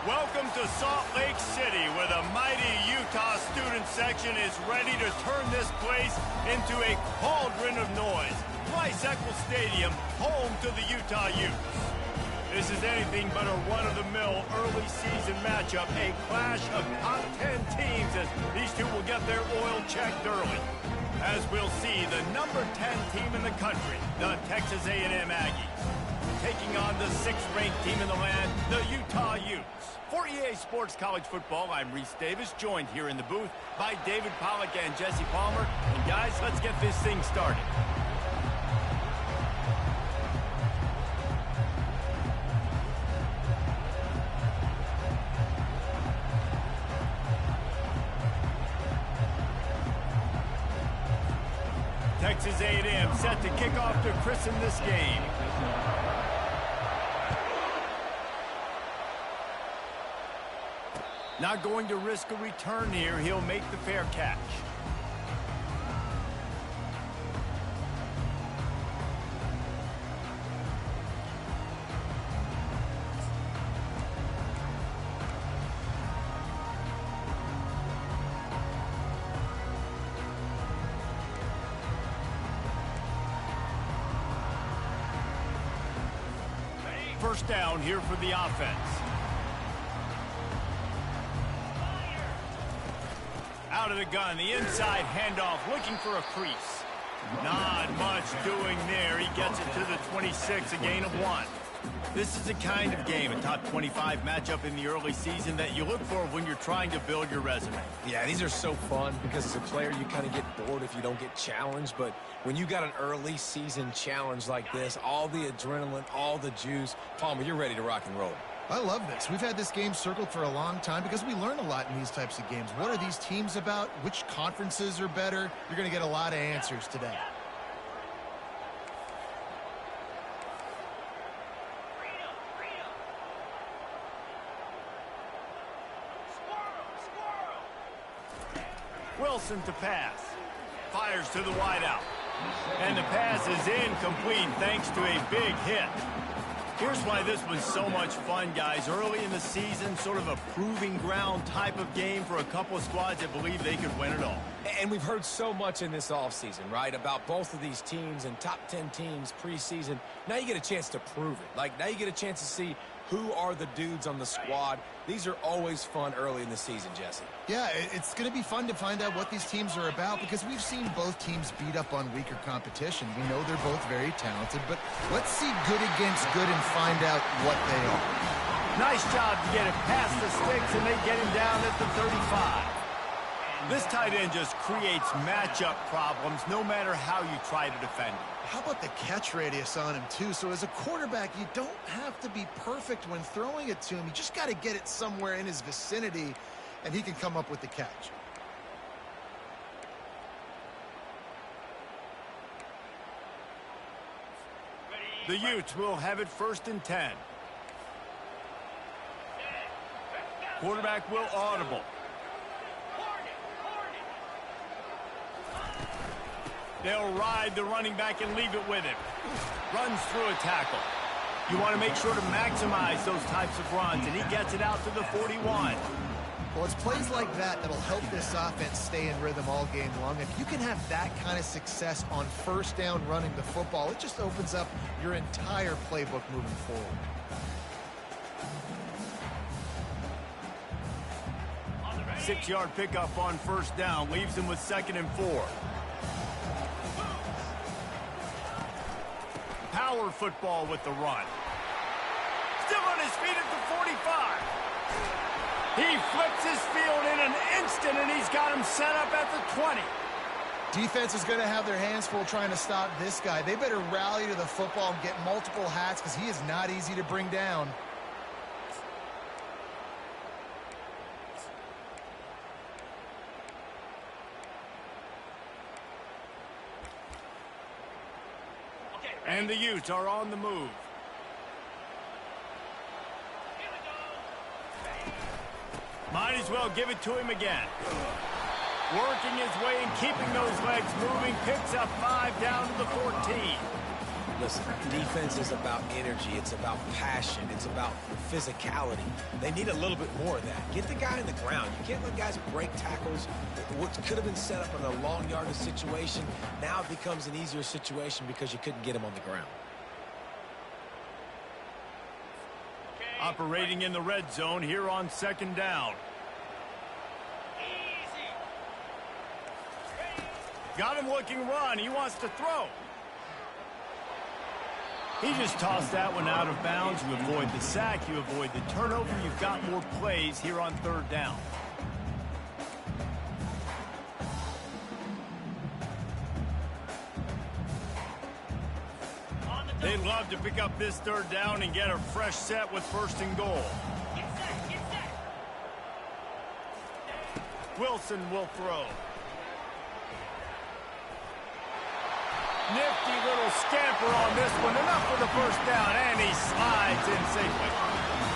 Welcome to Salt Lake City, where the mighty Utah student section is ready to turn this place into a cauldron of noise. Eccles Stadium, home to the Utah Utes. This is anything but a run-of-the-mill early season matchup, a clash of top 10 teams as these two will get their oil checked early. As we'll see, the number 10 team in the country, the Texas A&M Aggies, taking on the 6th-ranked team in the land, the Utah Utes. For EA Sports College Football, I'm Reese Davis, joined here in the booth by David Pollack and Jesse Palmer. And guys, let's get this thing started. Texas A&M set to kick off to christen this game. Not going to risk a return here. He'll make the fair catch. First down here for the offense. Out of the gun, the inside handoff, looking for a crease. Not much doing there. He gets it to the 26, a gain of 1. This is the kind of game, a top 25 matchup in the early season, that you look for when you're trying to build your resume. Yeah, these are so fun because as a player, you kind of get bored if you don't get challenged. But when you got an early season challenge like this, all the adrenaline, all the juice, Palmer, you're ready to rock and roll. I love this. We've had this game circled for a long time because we learn a lot in these types of games. What are these teams about? Which conferences are better? You're going to get a lot of answers today. Wilson to pass. Fires to the wideout. And the pass is incomplete thanks to a big hit. Here's why this was so much fun, guys. Early in the season, sort of a proving ground type of game for a couple of squads that believe they could win it all. And we've heard so much in this offseason, right, about both of these teams and top 10 teams preseason. Now you get a chance to prove it. Like, now you get a chance to see who are the dudes on the squad. These are always fun early in the season, Jesse. Yeah, it's going to be fun to find out what these teams are about because we've seen both teams beat up on weaker competition. We know they're both very talented, but let's see good against good and find out what they are. Nice job to get it past the sticks, and they get him down at the 35. This tight end just creates matchup problems no matter how you try to defend him. How about the catch radius on him, too? So as a quarterback, you don't have to be perfect when throwing it to him. You just got to get it somewhere in his vicinity, and he can come up with the catch. The Utes will have it 1st and 10. Quarterback will audible. They'll ride the running back and leave it with him. Runs through a tackle. You want to make sure to maximize those types of runs, and he gets it out to the 41. Well, it's plays like that that'll help this offense stay in rhythm all game long. If you can have that kind of success on 1st down running the football, it just opens up your entire playbook moving forward. Six-yard pickup on 1st down leaves him with 2nd and 4. Power football with the run. Still on his feet at the 45. He flips his field in an instant, and he's got him set up at the 20. Defense is going to have their hands full trying to stop this guy. They better rally to the football and get multiple hats because he is not easy to bring down. And the Utes are on the move. Might as well give it to him again. Working his way and keeping those legs moving. Picks up 5 down to the 14. Listen, defense is about energy. It's about passion. It's about physicality. They need a little bit more of that. Get the guy in the ground. You can't let guys break tackles. What could have been set up in a long yardage situation, now it becomes an easier situation because you couldn't get him on the ground. Operating in the red zone here on second down. Got him looking run. He wants to throw. He just tossed that one out of bounds. You avoid the sack. You avoid the turnover. You've got more plays here on third down. They'd love to pick up this third down and get a fresh set with first and goal. Wilson will throw. Nifty little scamper on this one. Enough for the first down, and he slides in safely.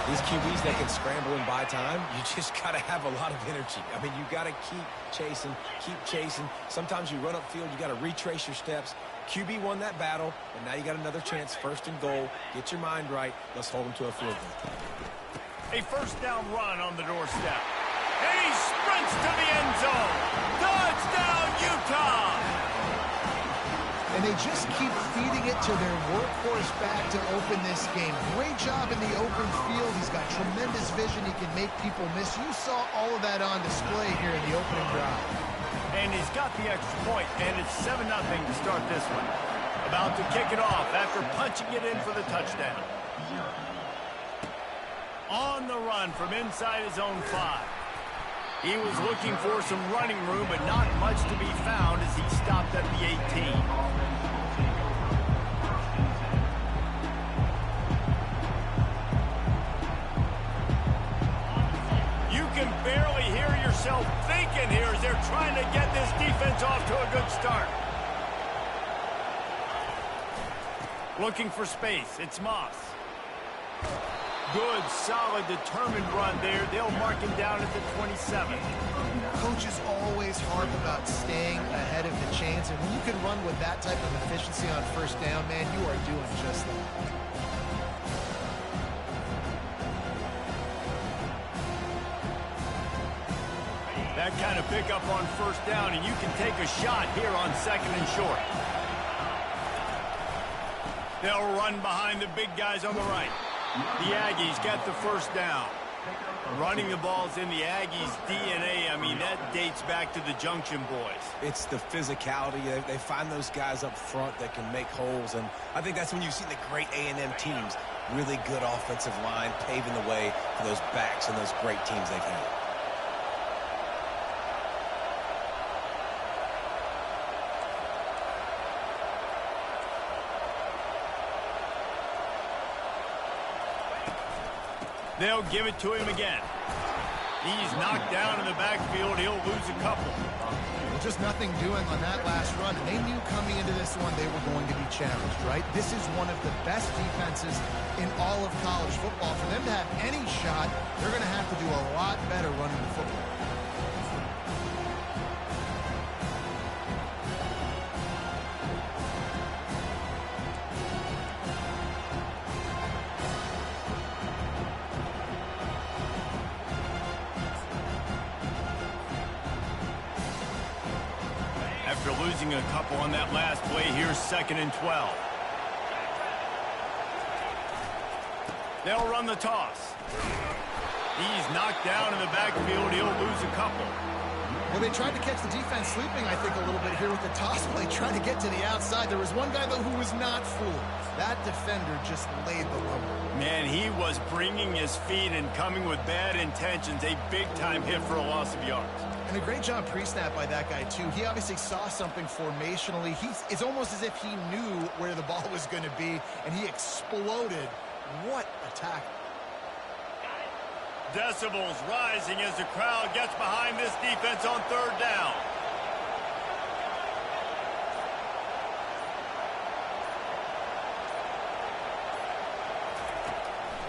These QBs that can scramble and buy time, you just got to have a lot of energy. I mean, you got to keep chasing, keep chasing. Sometimes you run upfield, you got to retrace your steps. QB won that battle, and now you got another chance, first and goal. Get your mind right. Let's hold them to a field goal. A first down run on the doorstep. And he sprints to the end zone. Touchdown, Utah! And they just keep feeding it to their workhorse back to open this game. Great job in the open field. He's got tremendous vision. He can make people miss. You saw all of that on display here in the opening drive. And he's got the extra point, and it's 7-0 to start this one. About to kick it off after punching it in for the touchdown. On the run from inside his own 5. He was looking for some running room, but not much to be found as he stopped at the 18. You can barely hear yourself thinking here as they're trying to get this defense off to a good start. Looking for space. It's Moss. Good, solid, determined run there. They'll mark him down at the 27. Coaches always harp about staying ahead of the chains, and when you can run with that type of efficiency on first down, man, you are doing just that. That kind of pickup on first down, and you can take a shot here on second and short. They'll run behind the big guys on the right. The Aggies get the first down. Running the ball's in the Aggies' DNA. I mean, that dates back to the Junction boys. It's the physicality. They find those guys up front that can make holes, and I think that's when you see the great A&M teams. Really good offensive line, paving the way for those backs and those great teams they've had. They'll give it to him again. He's knocked down in the backfield. He'll lose a couple. Well, just nothing doing on that last run. And they knew coming into this one they were going to be challenged, right? This is one of the best defenses in all of college football. For them to have any shot, they're going to have to do a lot better running the football. After losing a couple on that last play, here's second and 12. They'll run the toss. He's knocked down in the backfield. He'll lose a couple. Well, they tried to catch the defense sleeping, I think, a little bit here with the toss play, trying to get to the outside. There was one guy, though, who was not fooled. That defender just laid the lumber. Man, he was bringing his feet and coming with bad intentions. A big-time hit for a loss of yards. And a great job pre-snap by that guy, too. He obviously saw something formationally. It's almost as if he knew where the ball was going to be, and he exploded. What a tackle. Decibels rising as the crowd gets behind this defense on third down.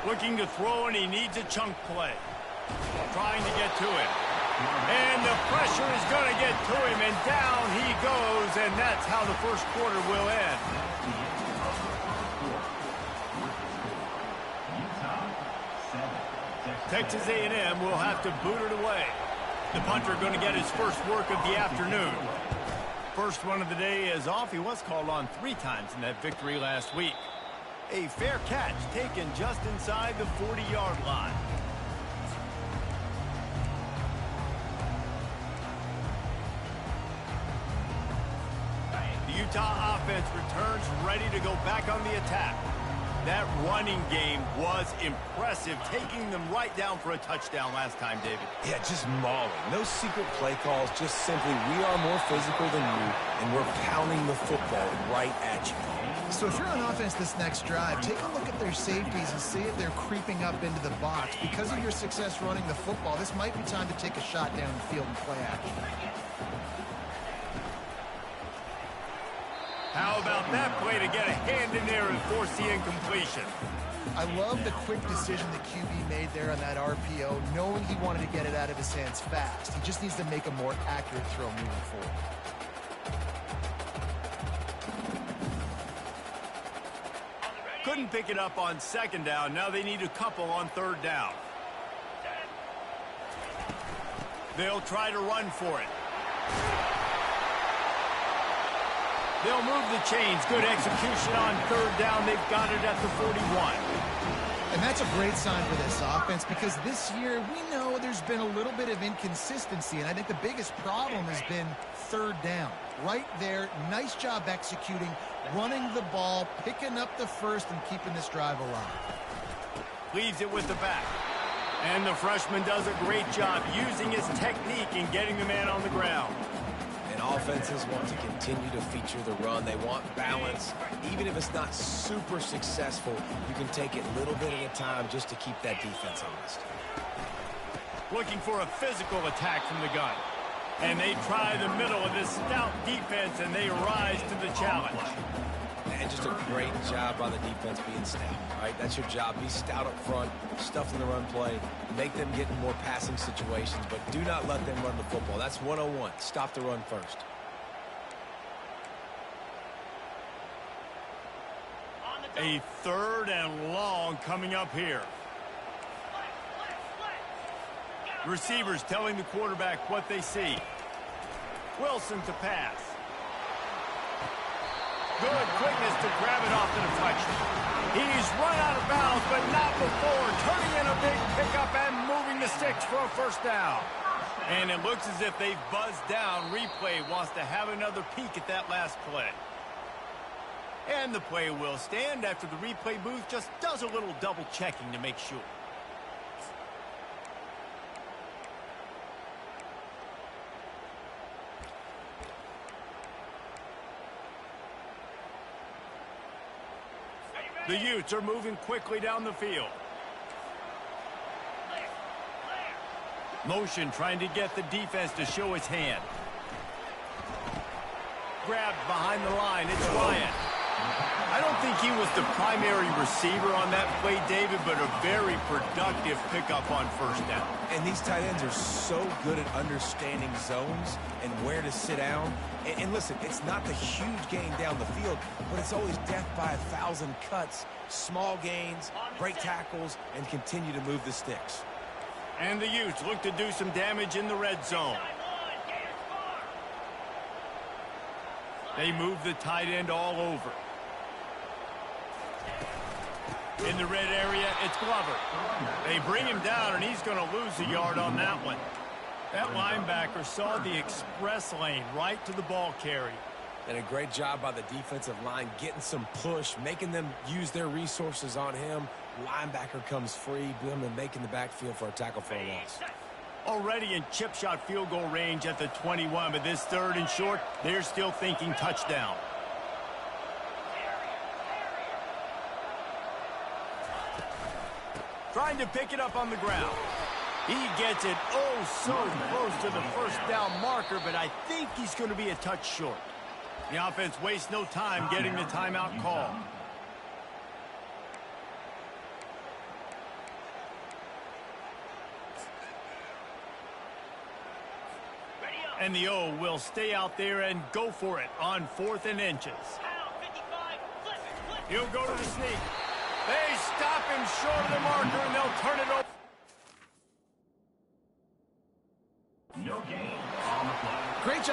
Looking to throw, and he needs a chunk play. Trying to get to him. And the pressure is going to get to him, and down he goes, and that's how the first quarter will end. Texas A&M will have to boot it away. The punter going to get his first work of the afternoon. First one of the day is off. He was called on 3 times in that victory last week. A fair catch taken just inside the 40-yard line. The Utah offense returns ready to go back on the attack. That running game was impressive, taking them right down for a touchdown last time, David. Yeah, just mauling. No secret play calls, just simply we are more physical than you, and we're pounding the football right at you. So if you're on offense this next drive, take a look at their safeties and see if they're creeping up into the box. Because of your success running the football, this might be time to take a shot down the field and play action. How about that play to get a hand in there and force the incompletion? I love the quick decision the QB made there on that RPO, knowing he wanted to get it out of his hands fast. He just needs to make a more accurate throw moving forward. Couldn't pick it up on second down. Now they need a couple on third down. They'll try to run for it. They'll move the chains. Good execution on third down. They've got it at the 41. And that's a great sign for this offense because this year we know there's been a little bit of inconsistency, and I think the biggest problem has been third down. Right there, nice job executing, running the ball, picking up the first, and keeping this drive alive. Leaves it with the back. And the freshman does a great job using his technique and getting the man on the ground. And offenses want to continue to feature the run. They want balance. Even if it's not super successful, you can take it little bit at a time just to keep that defense honest. Looking for a physical attack from the gun. And they try the middle of this stout defense, and they rise to the challenge. And just a great job by the defense being stout, right? That's your job. Be stout up front, stuff in the run play, make them get in more passing situations, but do not let them run the football. That's 101. Stop the run first. A third and long coming up here. Receivers telling the quarterback what they see. Wilson to pass. Good quickness to grab it off the deflection. He's run out of bounds, but not before. Turning in a big pickup and moving the sticks for a first down. And it looks as if they've buzzed down. Replay wants to have another peek at that last play. And the play will stand after the replay booth just does a little double checking to make sure. The Utes are moving quickly down the field. Motion trying to get the defense to show its hand. Grabbed behind the line. It's Ryan. I don't think he was the primary receiver on that play, David, but a very productive pickup on first down. And these tight ends are so good at understanding zones and where to sit down. And listen, it's not the huge gain down the field, but it's always death by 1,000 cuts, small gains, break tackles, and continue to move the sticks. And the Utes look to do some damage in the red zone. They move the tight end all over. In the red area, it's Glover. They bring him down, and he's going to lose a yard on that one. That linebacker saw the express lane right to the ball carrier. And a great job by the defensive line getting some push, making them use their resources on him. Linebacker comes free, boom, and making the backfield for a tackle for a loss. Already in chip shot field goal range at the 21, but this third and short, they're still thinking touchdown. Trying to pick it up on the ground. He gets it oh so close to the first down marker, but I think he's going to be a touch short. The offense wastes no time getting the timeout call. And the O will stay out there and go for it on 4th and inches. He'll go to the sneak. They stop him short of the marker, and they'll turn it over.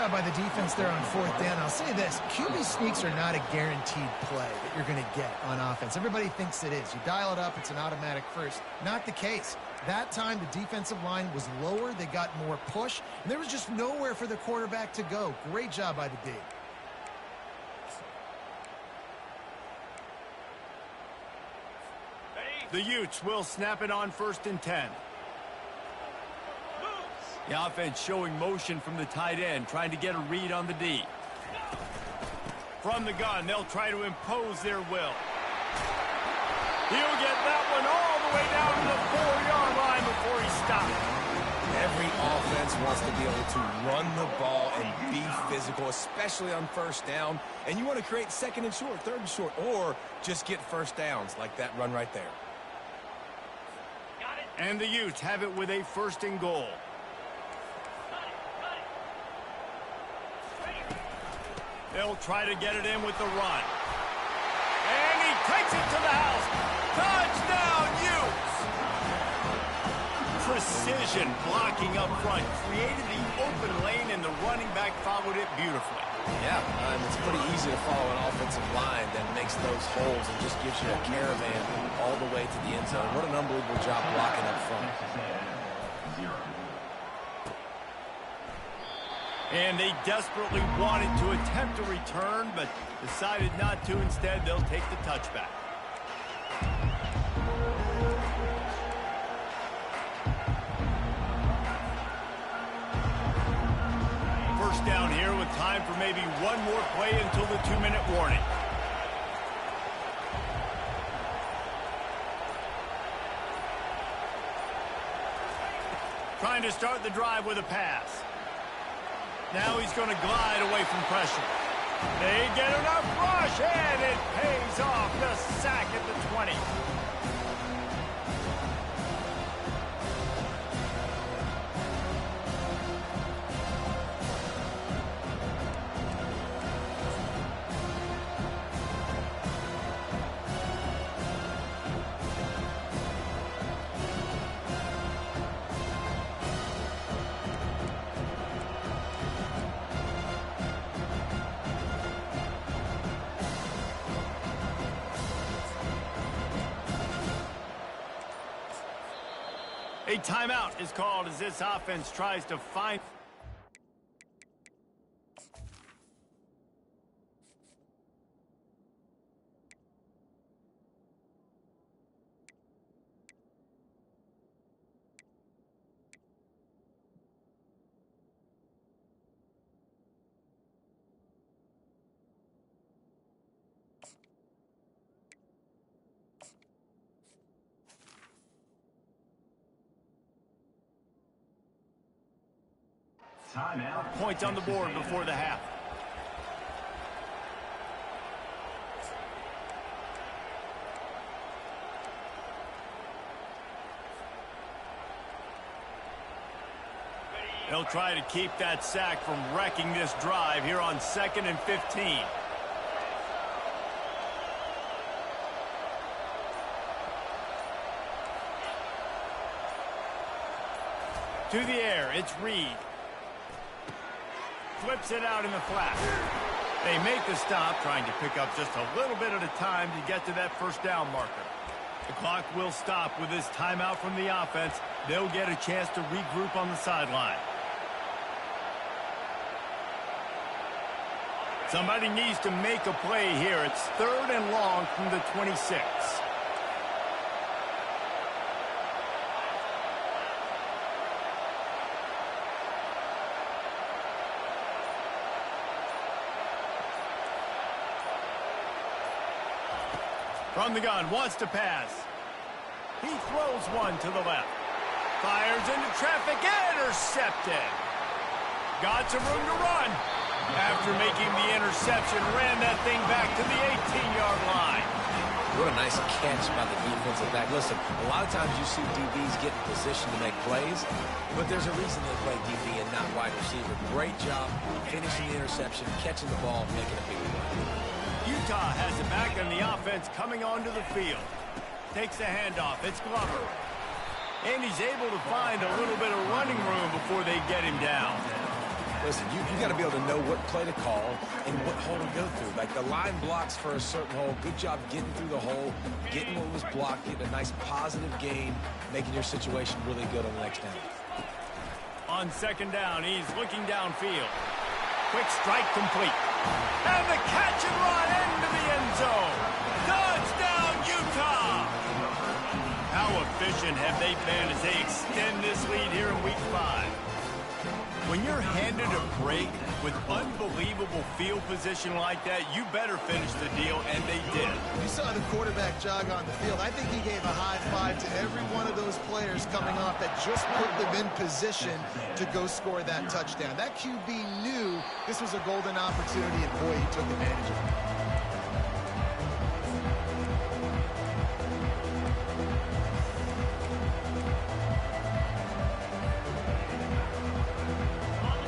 job by the defense there on fourth down. I'll say this, QB sneaks are not a guaranteed play that you're going to get on offense. Everybody thinks it is. You dial it up, it's an automatic first. Not the case. That time, the defensive line was lower. They got more push, and there was just nowhere for the quarterback to go. Great job by the D. The Utes will snap it on 1st and 10. The offense showing motion from the tight end, trying to get a read on the D. From the gun, they'll try to impose their will. He'll get that one all the way down to the 4-yard line before he stops. Every offense wants to be able to run the ball and be physical, especially on first down. And you want to create 2nd and short, 3rd and short, or just get first downs like that run right there. And the Utes have it with a 1st and goal. They'll try to get it in with the run. And he takes it to the house. Touchdown, Utes! Precision blocking up front. Created the open lane, and the running back followed it beautifully. Yeah, it's pretty easy to follow an offensive line that makes those holes and just gives you a caravan all the way to the end zone. What an unbelievable job blocking up front. And they desperately wanted to attempt a return, but decided not to. Instead, they'll take the touchback. First down here with time for maybe one more play until the 2-minute warning. Trying to start the drive with a pass. Now he's going to glide away from pressure. They get enough rush, and it pays off. The sack at the 20. A timeout is called as this offense tries to find... Timeout. Points on the board before the half. They'll try to keep that sack from wrecking this drive here on 2nd and 15. To the air, it's Reed. Flips it out in the flat. They make the stop, trying to pick up just a little bit at a time to get to that first down marker. The clock will stop with this timeout from the offense. They'll get a chance to regroup on the sideline. Somebody needs to make a play here. It's 3rd and long from the 26. From the gun, wants to pass. He throws one to the left. Fires into traffic, intercepted. Got some room to run. After making the interception, ran that thing back to the 18-yard line. What a nice catch by the defensive back. Listen, a lot of times you see DBs get in position to make plays, but there's a reason they play DB and not wide receiver. Great job finishing the interception, catching the ball, making a big play. Utah has it back, and the offense coming onto the field. Takes the handoff. It's Glover. And he's able to find a little bit of running room before they get him down. Listen, you got to be able to know what play to call and what hole to go through. Like the line blocks for a certain hole. Good job getting through the hole, getting what was blocked, getting a nice positive gain, making your situation really good on the next down. On second down, he's looking downfield. Quick strike complete. And the catch and run into the end zone. Touchdown, Utah! How efficient have they been as they extend this lead here in Week 5? When you're handed a break with unbelievable field position like that, you better finish the deal, and they did. You saw the quarterback jog on the field. I think he gave a high five to every one of those players coming off that just put them in position to go score that touchdown. That QB knew this was a golden opportunity, and boy, he took advantage of it.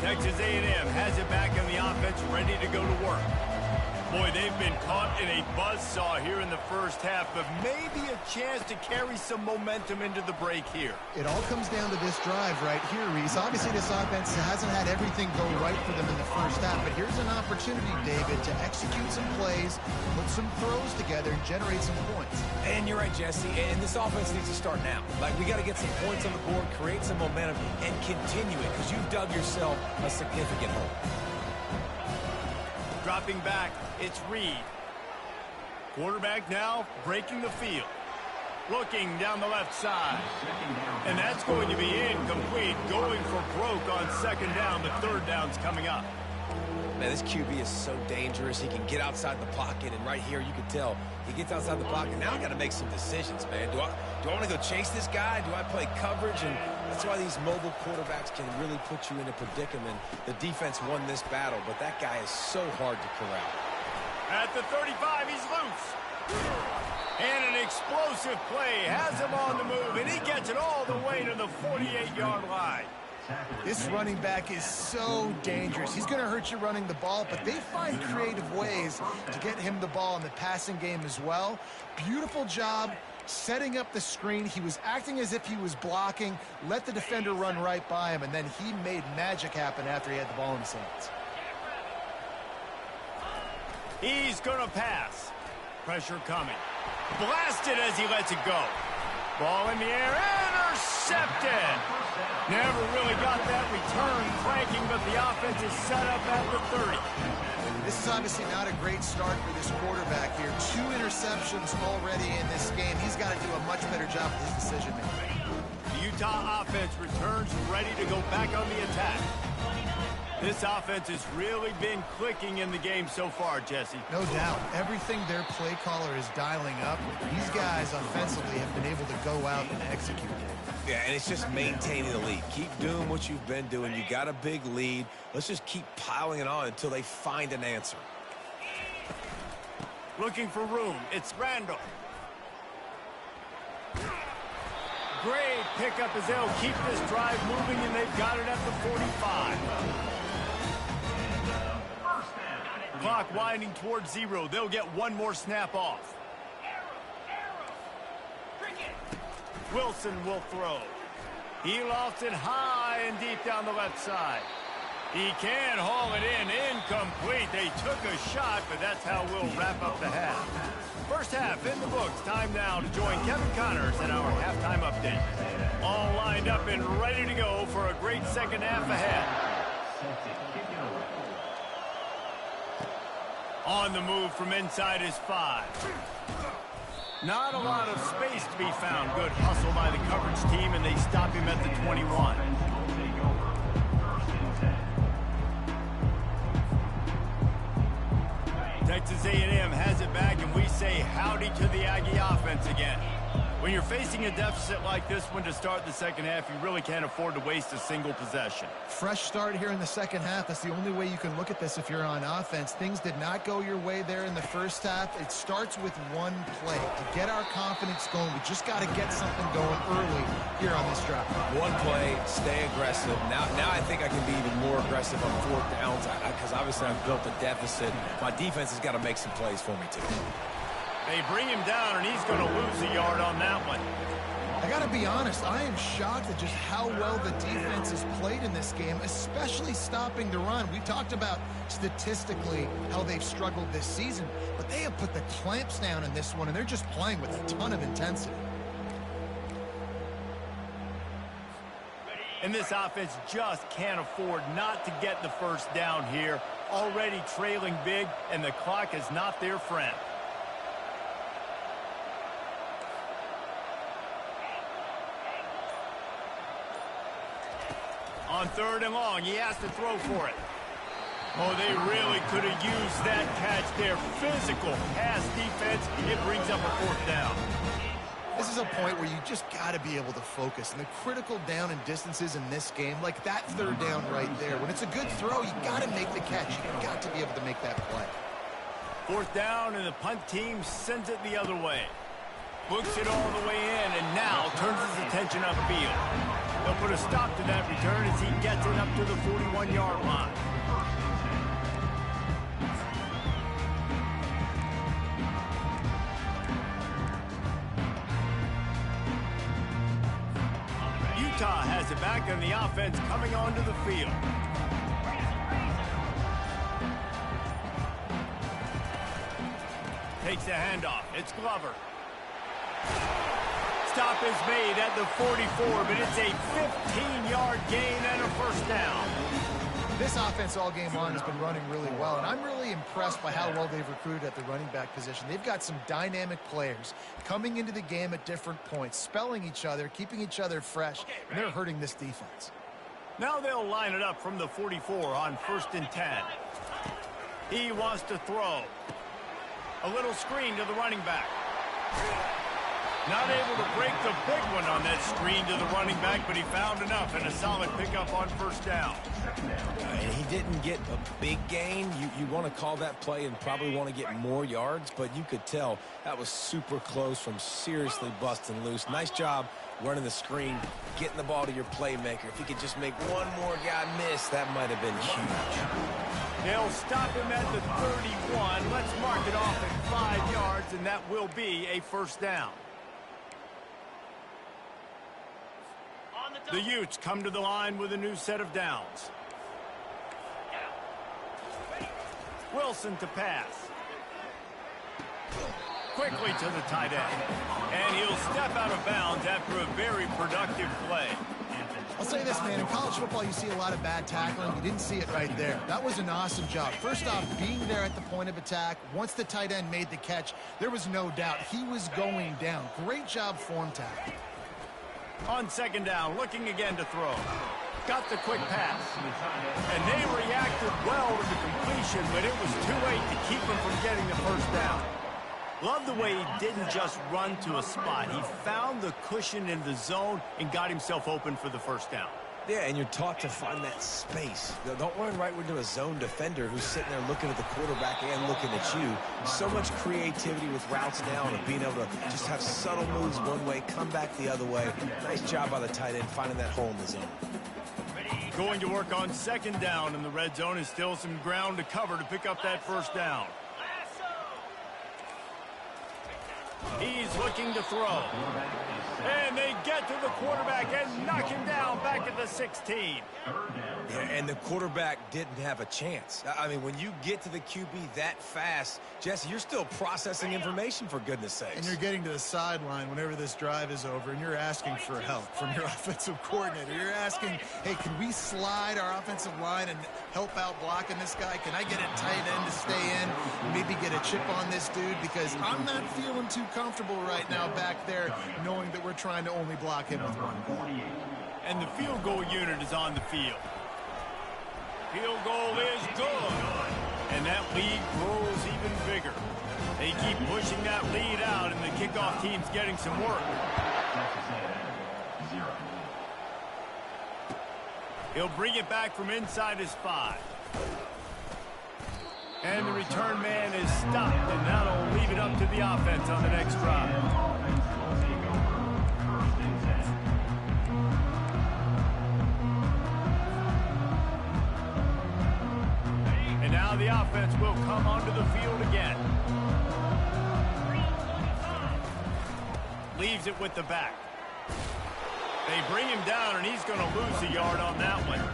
Texas A&M has it back on the offense, ready to go to work. Boy, they've been caught in a buzzsaw here in the first half, but maybe a chance to carry some momentum into the break here. It all comes down to this drive right here, Reese. Obviously, this offense hasn't had everything go right for them in the first half, but here's an opportunity, David, to execute some plays, put some throws together, and generate some points. And you're right, Jesse, and this offense needs to start now. Like, we got to get some points on the board, create some momentum, and continue it, because you've dug yourself a significant hole. Dropping back, it's Reed. Quarterback now breaking the field. Looking down the left side. And that's going to be incomplete. Going for broke on second down. The third down's coming up. Man, this QB is so dangerous. He can get outside the pocket, and right here you can tell he gets outside the pocket. Now I got to make some decisions, man. Do I want to go chase this guy? Do I play coverage? And that's why these mobile quarterbacks can really put you in a predicament. The defense won this battle, but that guy is so hard to corral. At the 35, he's loose. And an explosive play has him on the move, and he gets it all the way to the 48-yard line. This running back is so dangerous. He's going to hurt you running the ball, but they find creative ways to get him the ball in the passing game as well. Beautiful job setting up the screen. He was acting as if he was blocking, let the defender run right by him, and then he made magic happen after he had the ball in his hands. He's going to pass. Pressure coming. Blasted as he lets it go. Ball in the air, intercepted. Never really got that return cranking, but the offense is set up at the 30. This is obviously not a great start for this quarterback here. 2 interceptions already in this game. He's got to do a much better job with his decision-making. The Utah offense returns ready to go back on the attack. This offense has really been clicking in the game so far, Jesse. No doubt. Everything their play caller is dialing up, these guys offensively have been able to go out and execute it. Yeah, and it's just maintaining the lead. Keep doing what you've been doing. You got a big lead. Let's just keep piling it on until they find an answer. Looking for room. It's Randall. Great pickup as they'll keep this drive moving, and they've got it at the 45. Clock winding towards 0. They'll get one more snap off. Wilson will throw. He lofts it high and deep down the left side. He can haul it in. Incomplete. They took a shot, but that's how we'll wrap up the half. First half in the books. Time now to join Kevin Connors in our halftime update. All lined up and ready to go for a great second half ahead. On the move from inside his 5. Not a lot of space to be found. Good hustle by the coverage team, and they stop him at the 21. Texas A&M has it back, and we say howdy to the Aggie offense again. When you're facing a deficit like this one to start the second half, you really can't afford to waste a single possession. Fresh start here in the second half. That's the only way you can look at this if you're on offense. Things did not go your way there in the first half. It starts with one play. To get our confidence going, we just got to get something going early here on this drive. One play, stay aggressive. Now I think I can be even more aggressive on 4th downs because obviously I've built a deficit. My defense has got to make some plays for me too. They bring him down, and he's going to lose a yard on that one. I got to be honest, I am shocked at just how well the defense has played in this game, especially stopping the run. We talked about statistically how they've struggled this season, but they have put the clamps down in this one, and they're just playing with a ton of intensity. And this offense just can't afford not to get the first down here. Already trailing big, and the clock is not their friend. On 3rd and long, he has to throw for it. Oh, they really could have used that catch there. Physical pass defense. It brings up a 4th down. This is a point where you just got to be able to focus. And the critical down and distances in this game, like that 3rd down right there, when it's a good throw, you got to make the catch. You got to be able to make that play. 4th down, and the punt team sends it the other way. Books it all the way in, and now turns his attention upfield. They'll put a stop to that return as he gets it up to the 41-yard line. Utah has it back, and the offense coming onto the field. Takes the handoff. It's Glover. Stop is made at the 44, but it's a 15-yard gain and a 1st down. This offense all game long has been running really well, and I'm really impressed by how well they've recruited at the running back position. They've got some dynamic players coming into the game at different points, spelling each other, keeping each other fresh, and they're hurting this defense. Now they'll line it up from the 44 on 1st and 10. He wants to throw. A little screen to the running back. Not able to break the big one on that screen to the running back, but he found enough and a solid pickup on 1st down. And he didn't get a big gain. You want to call that play and probably want to get more yards, but you could tell that was super close from seriously busting loose. Nice job running the screen, getting the ball to your playmaker. If he could just make one more guy miss, that might have been huge. They'll stop him at the 31. Let's mark it off at 5 yards, and that will be a 1st down. The Utes come to the line with a new set of downs. Wilson to pass. Quickly to the tight end. And he'll step out of bounds after a very productive play. I'll say this, man. In college football, you see a lot of bad tackling. You didn't see it right there. That was an awesome job. First off, being there at the point of attack. Once the tight end made the catch, there was no doubt he was going down. Great job form tackle. On 2nd down, looking again to throw. Got the quick pass. And they reacted well to the completion, but it was too late to keep him from getting the 1st down. Love the way he didn't just run to a spot. He found the cushion in the zone and got himself open for the 1st down. Yeah, and you're taught to find that space. Don't run right into a zone defender who's sitting there looking at the quarterback and looking at you. So much creativity with routes now and being able to just have subtle moves one way, come back the other way. Nice job by the tight end finding that hole in the zone. Going to work on 2nd down in the red zone is still some ground to cover to pick up that 1st down. He's looking to throw. And they get to the quarterback and knock him down back at the 16. Yeah, and the quarterback didn't have a chance. I mean, when you get to the QB that fast, Jesse, you're still processing information, for goodness sakes. And you're getting to the sideline whenever this drive is over, and you're asking for help from your offensive coordinator. You're asking, hey, can we slide our offensive line and help out blocking this guy? Can I get a tight end to stay in, maybe get a chip on this dude? Because I'm not feeling too comfortable right now back there knowing that we're trying to only block him with one guy. And the field goal unit is on the field. Field goal is good. And that lead grows even bigger. They keep pushing that lead out, and the kickoff team's getting some work. He'll bring it back from inside his 5. And the return man is stopped, and that'll leave it up to the offense on the next drive. And now the offense will come onto the field again. Leaves it with the back. They bring him down, and he's going to lose a yard on that one.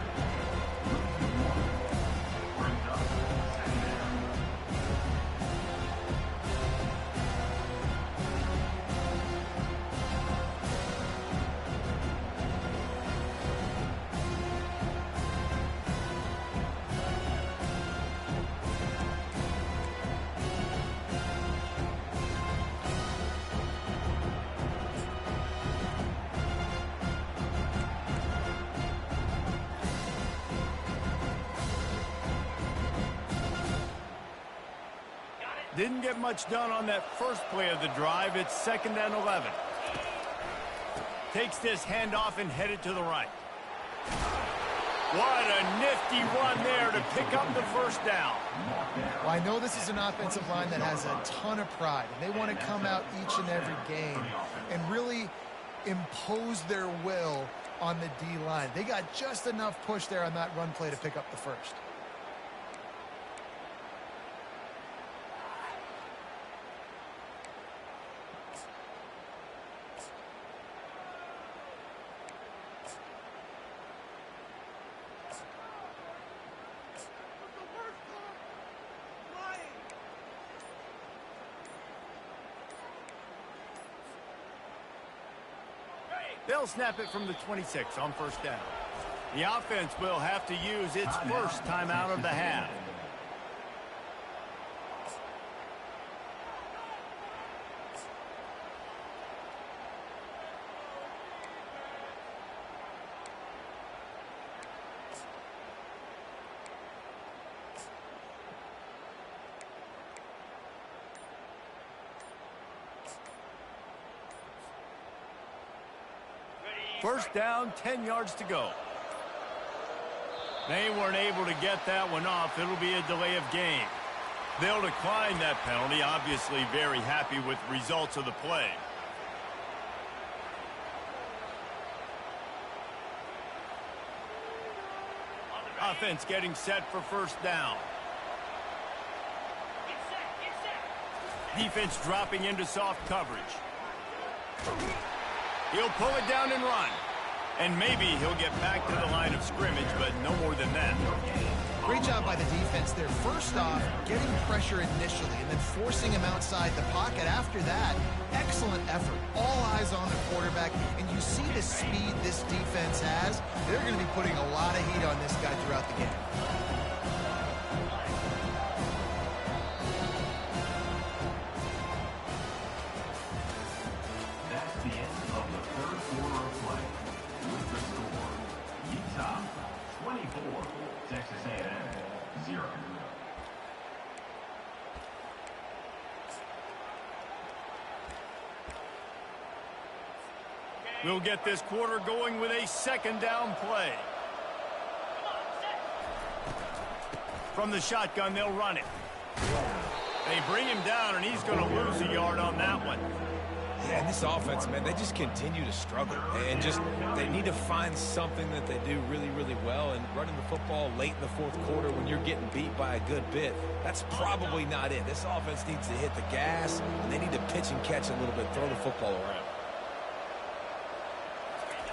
Didn't get much done on that first play of the drive. It's 2nd and 11. Takes this handoff and headed to the right. What a nifty run there to pick up the first down. Well, I know this is an offensive line that has a ton of pride, and they want to come out each and every game and really impose their will on the D-line. They got just enough push there on that run play to pick up the first. They'll snap it from the 26 on first down. The offense will have to use its first timeout of the half. First down, 10 yards to go. They weren't able to get that one off. It'll be a delay of game. They'll decline that penalty, obviously very happy with the results of the play. Offense getting set for first down. Defense dropping into soft coverage. He'll pull it down and run. And maybe he'll get back to the line of scrimmage, but no more than that. Great job by the defense there. First off, getting pressure initially and then forcing him outside the pocket. After that, excellent effort. All eyes on the quarterback. And you see the speed this defense has. They're going to be putting a lot of heat on this guy throughout the game. We'll get this quarter going with a second down play. From the shotgun, they'll run it. They bring him down, and he's going to lose a yard on that one. Yeah, and this offense, man, they just continue to struggle. And just, they need to find something that they do really, really well. And running the football late in the fourth quarter when you're getting beat by a good bit, that's probably not it. This offense needs to hit the gas, and they need to pitch and catch a little bit, throw the football around.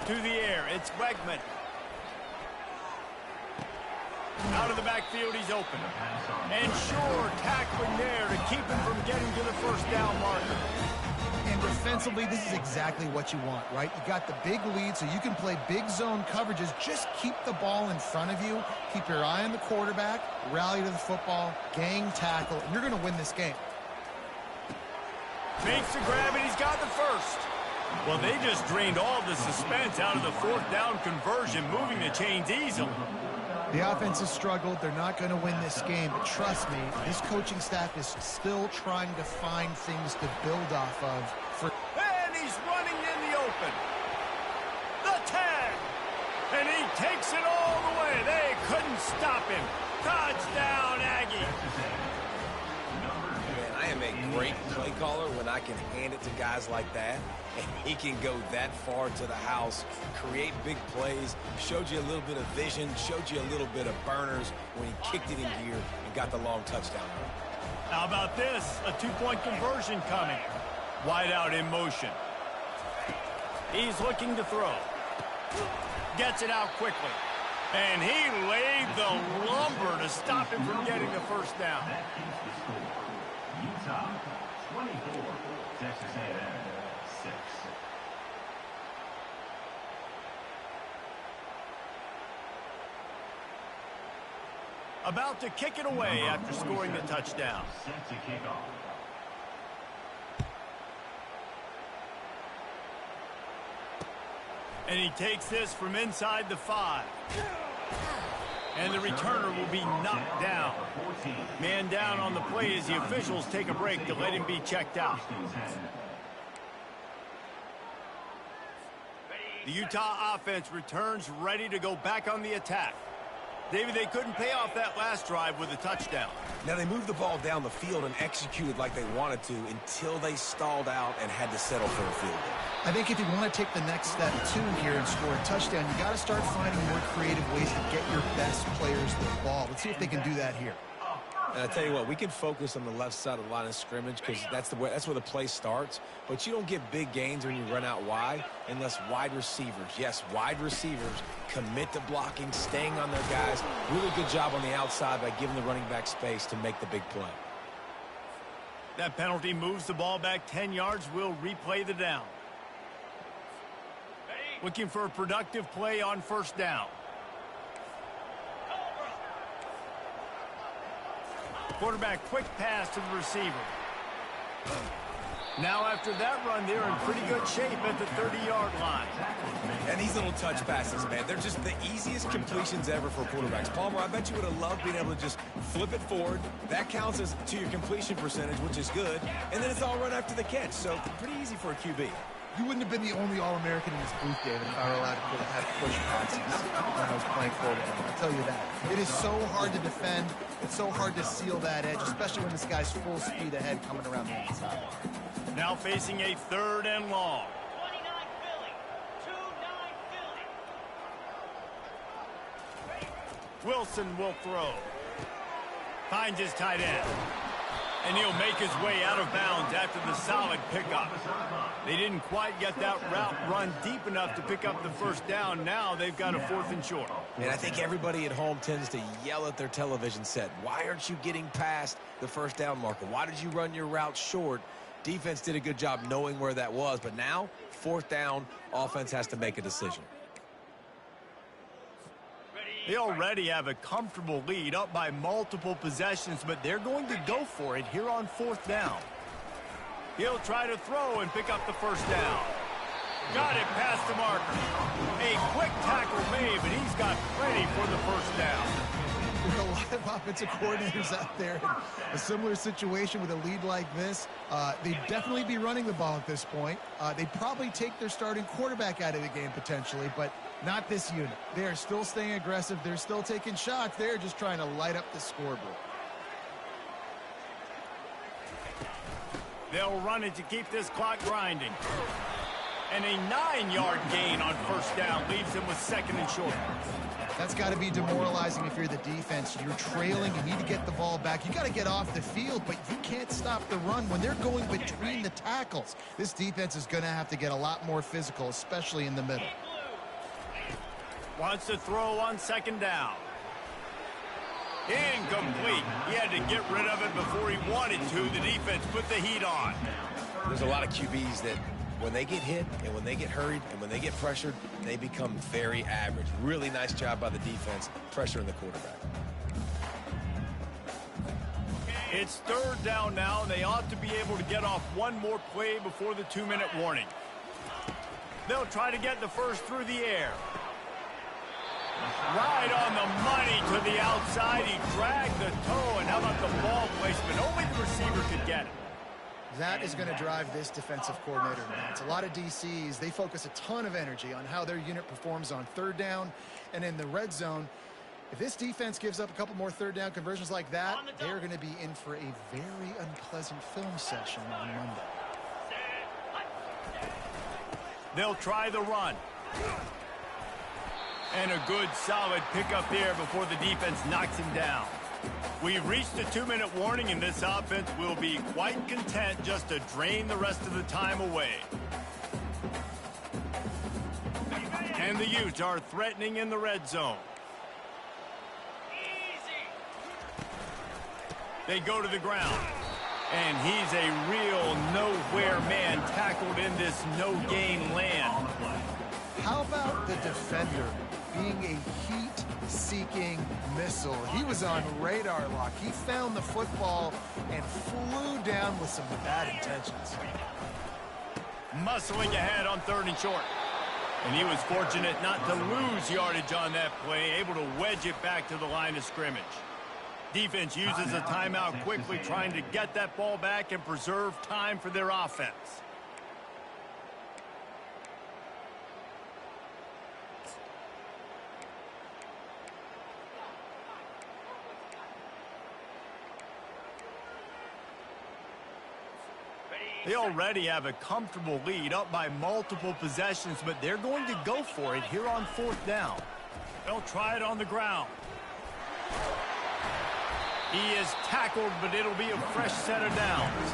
To the air, it's Wegman. Out of the backfield, he's open. And sure, tackling there to keep him from getting to the first down marker. And defensively, this is exactly what you want, right? You got the big lead, so you can play big zone coverages. Just keep the ball in front of you. Keep your eye on the quarterback, rally to the football, gang tackle, and you're going to win this game. Makes the grab, and he's got the first. Well, they just drained all the suspense out of the fourth down conversion, moving the chains easily. The offense has struggled. They're not going to win this game, but trust me, this coaching staff is still trying to find things to build off of. And he's running in the open. The tag. And he takes it all the way. They couldn't stop him. Touchdown, Aggie. I am a great play caller when I can hand it to guys like that, and he can go that far to the house, create big plays, showed you a little bit of vision, showed you a little bit of burners when he kicked it in gear and got the long touchdown run. How about this? A two-point conversion coming. Wide out in motion. He's looking to throw. Gets it out quickly. And he laid the lumber to stop him from getting the first down. Utah, 24, Texas A&M, 6. About to kick it away after scoring the touchdown. Set to kick off. And he takes this from inside the 5. And the returner will be knocked down. Man down on the play as the officials take a break to let him be checked out. The Utah offense returns ready to go back on the attack. David, they couldn't pay off that last drive with a touchdown. Now, they moved the ball down the field and executed like they wanted to until they stalled out and had to settle for a field goal. I think if you want to take the next step, too, here and score a touchdown, you got to start finding more creative ways to get your best players the ball. Let's see if they can do that here. And I tell you what, we can focus on the left side of the line of scrimmage because that's where the play starts. But you don't get big gains when you run out wide unless wide receivers, yes, wide receivers, commit to blocking, staying on their guys. Really good job on the outside by giving the running back space to make the big play. That penalty moves the ball back 10 yards. We'll replay the down. Looking for a productive play on first down. Quarterback quick pass to the receiver. Now after that run, they're in pretty good shape at the 30-yard line. And these little touch passes, man, they're just the easiest completions ever for quarterbacks. Palmer, I bet you would have loved being able to just flip it forward. That counts as to your completion percentage, which is good. And then it's all run after the catch, so pretty easy for a QB. You wouldn't have been the only All-American in this booth, David, if I were allowed to have push passes when I was playing quarterback. I'll tell you that. It is so hard to defend. It's so hard to seal that edge, especially when this guy's full speed ahead coming around the inside. Now facing a 3rd and long. 29 Philly. 29 Philly. Wilson will throw. Finds his tight end. And he'll make his way out of bounds after the solid pickup. They didn't quite get that route run deep enough to pick up the first down. Now they've got a 4th and short. And I think everybody at home tends to yell at their television set. Why aren't you getting past the first down marker? Why did you run your route short? Defense did a good job knowing where that was. But now, 4th down, offense has to make a decision. They already have a comfortable lead, up by multiple possessions, but they're going to go for it here on 4th down. He'll try to throw and pick up the first down. Got it past the marker. A quick tackle made, but he's got plenty for the first down. There's a lot of offensive coordinators out there in a similar situation with a lead like this. They'd definitely be running the ball at this point. They'd probably take their starting quarterback out of the game potentially, but not this unit. They are still staying aggressive. They're still taking shots. They're just trying to light up the scoreboard. They'll run it to keep this clock grinding. And a 9-yard gain on first down leaves them with 2nd and short. That's got to be demoralizing if you're the defense. You're trailing. You need to get the ball back. You got to get off the field, but you can't stop the run when they're going between the tackles. This defense is going to have to get a lot more physical, especially in the middle. Wants to throw on 2nd down. Incomplete. He had to get rid of it before he wanted to. The defense put the heat on. There's a lot of QBs that when they get hit and when they get hurried and when they get pressured, they become very average. Really nice job by the defense pressuring the quarterback. It's 3rd down now, and they ought to be able to get off one more play before the 2-minute warning. They'll try to get the first through the air. Right on the money to the outside. He dragged the toe, and how about the ball placement? Only the receiver could get it. That is going to drive this defensive coordinator nuts. A lot of DCs, they focus a ton of energy on how their unit performs on 3rd down and in the red zone. If this defense gives up a couple more 3rd down conversions like that, they're going to be in for a very unpleasant film session on Monday. They'll try the run. And a good solid pickup there before the defense knocks him down. We've reached the 2-minute warning, and this offense will be quite content just to drain the rest of the time away. And the Utes are threatening in the red zone. Easy. They go to the ground. And he's a real nowhere man tackled in this no-gain land. How about the defender being a heat-seeking missile? He was on radar lock. He found the football and flew down with some bad intentions. Muscling ahead on 3rd and short. And he was fortunate not to lose yardage on that play, able to wedge it back to the line of scrimmage. Defense uses a timeout quickly, trying to get that ball back and preserve time for their offense. They already have a comfortable lead, up by multiple possessions, but they're going to go for it here on 4th down. They'll try it on the ground. He is tackled, but it'll be a fresh set of downs.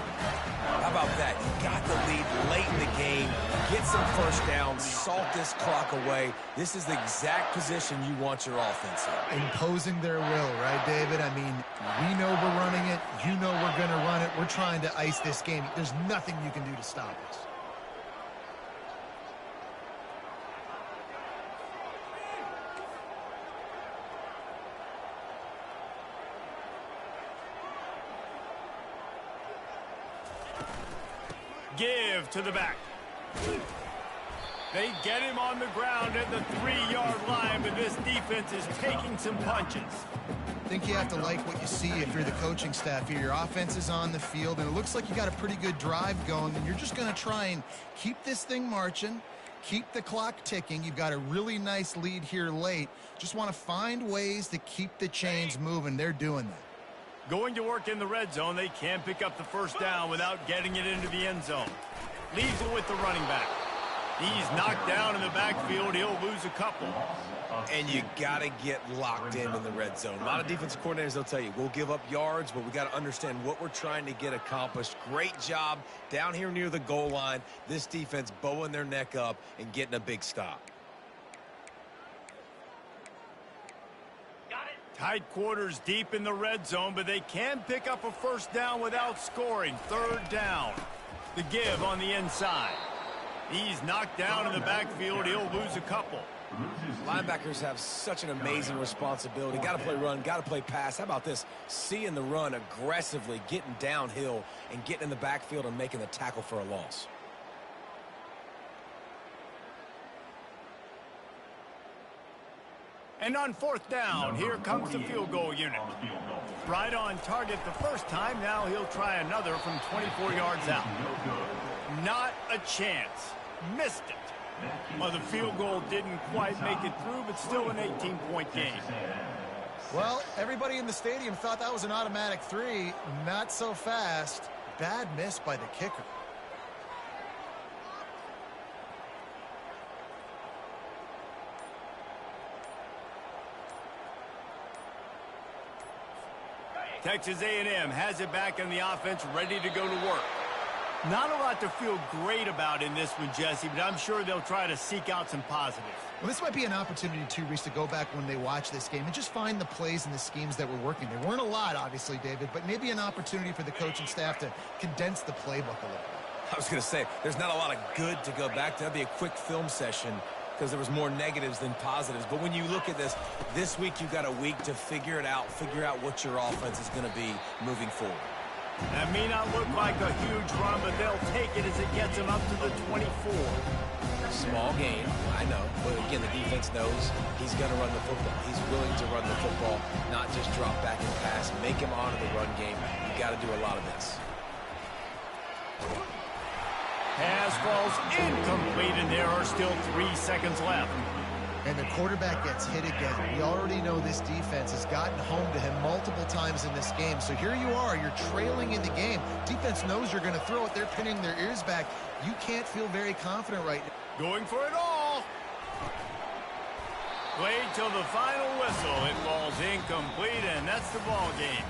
How about that? You got the lead late in the game. Get some first downs. Salt this clock away. This is the exact position you want your offense in. Imposing their will, right, David? I mean, we know we're running it. You know we're going to run it. We're trying to ice this game. There's nothing you can do to stop us. Give to the back. They get him on the ground at the 3-yard line, but this defense is taking some punches. I think you have to like what you see if you're the coaching staff here. Your offense is on the field, and it looks like you got a pretty good drive going, and you're just going to try and keep this thing marching, keep the clock ticking. You've got a really nice lead here late. Just want to find ways to keep the chains moving. They're doing that. Going to work in the red zone, they can't pick up the first down without getting it into the end zone. Leaves it with the running back. He's knocked down in the backfield. He'll lose a couple. And you got to get locked in the red zone. A lot of defensive coordinators, they'll tell you, we'll give up yards, but we got to understand what we're trying to get accomplished. Great job down here near the goal line. This defense bowing their neck up and getting a big stop. Tight quarters deep in the red zone, but they can pick up a first down without scoring. 3rd down. The give on the inside. He's knocked down in the backfield. He'll lose a couple. Linebackers have such an amazing responsibility. Got to play run, got to play pass. How about this? Seeing the run aggressively, getting downhill, and getting in the backfield and making the tackle for a loss. And on 4th down, here comes the field goal unit. Right on target the first time. Now he'll try another from 24 yards out. Not a chance. Missed it. Well, the field goal didn't quite make it through, but still an 18-point game. Well, everybody in the stadium thought that was an automatic 3. Not so fast. Bad miss by the kicker. Texas A&M has it back in the offense, ready to go to work. Not a lot to feel great about in this one, Jesse, but I'm sure they'll try to seek out some positives. Well, this might be an opportunity, too, Reese, to go back when they watch this game and just find the plays and the schemes that were working. There weren't a lot, obviously, David, but maybe an opportunity for the coaching staff to condense the playbook a little bit. I was going to say, there's not a lot of good to go back to. That'd be a quick film session because there was more negatives than positives. But when you look at this week you've got a week to figure it out, figure out what your offense is going to be moving forward. That may not look like a huge run, but they'll take it as it gets them up to the 24. Small game, I know. But again, the defense knows he's going to run the football. He's willing to run the football, not just drop back and pass. Make him honor the run game. You got to do a lot of this. Pass falls incomplete, and there are still 3 seconds left. And the quarterback gets hit again. We already know this defense has gotten home to him multiple times in this game. So here you are, you're trailing in the game. Defense knows you're going to throw it. They're pinning their ears back. You can't feel very confident right now. Going for it all. Played till the final whistle. It falls incomplete, and that's the ball game.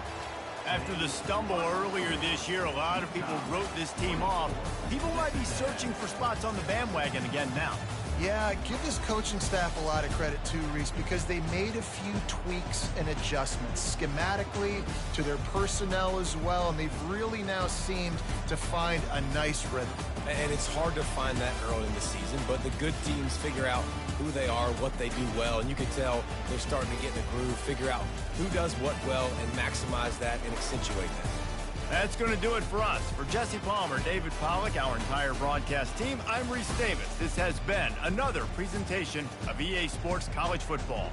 After the stumble earlier this year, a lot of people wrote this team off. People might be searching for spots on the bandwagon again now. Yeah, give this coaching staff a lot of credit too, Reese, because they made a few tweaks and adjustments schematically to their personnel as well, and they've really now seemed to find a nice rhythm. And it's hard to find that early in the season, but the good teams figure out who they are, what they do well, and you can tell they're starting to get in the groove, figure out who does what well, and maximize that and accentuate that. That's going to do it for us. For Jesse Palmer, David Pollack, our entire broadcast team, I'm Reese Davis. This has been another presentation of EA Sports College Football.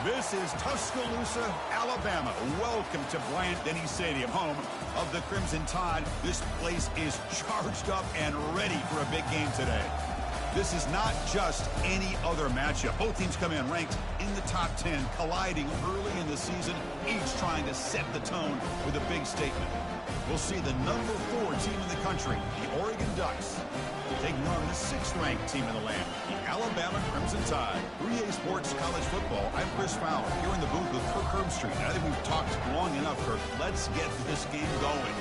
This is Tuscaloosa, Alabama. Welcome to Bryant-Denny Stadium, home of the Crimson Tide. This place is charged up and ready for a big game today. This is not just any other matchup. Both teams come in ranked in the top 10, colliding early in the season, each trying to set the tone with a big statement. We'll see the number 4 team in the country, the Oregon Ducks, taking on the 6th-ranked team in the land, the Alabama Crimson Tide. 3A Sports College Football. I'm Chris Fowler, here in the booth with Kirk Herbstreit. I think we've talked long enough, Kirk. Let's get this game going.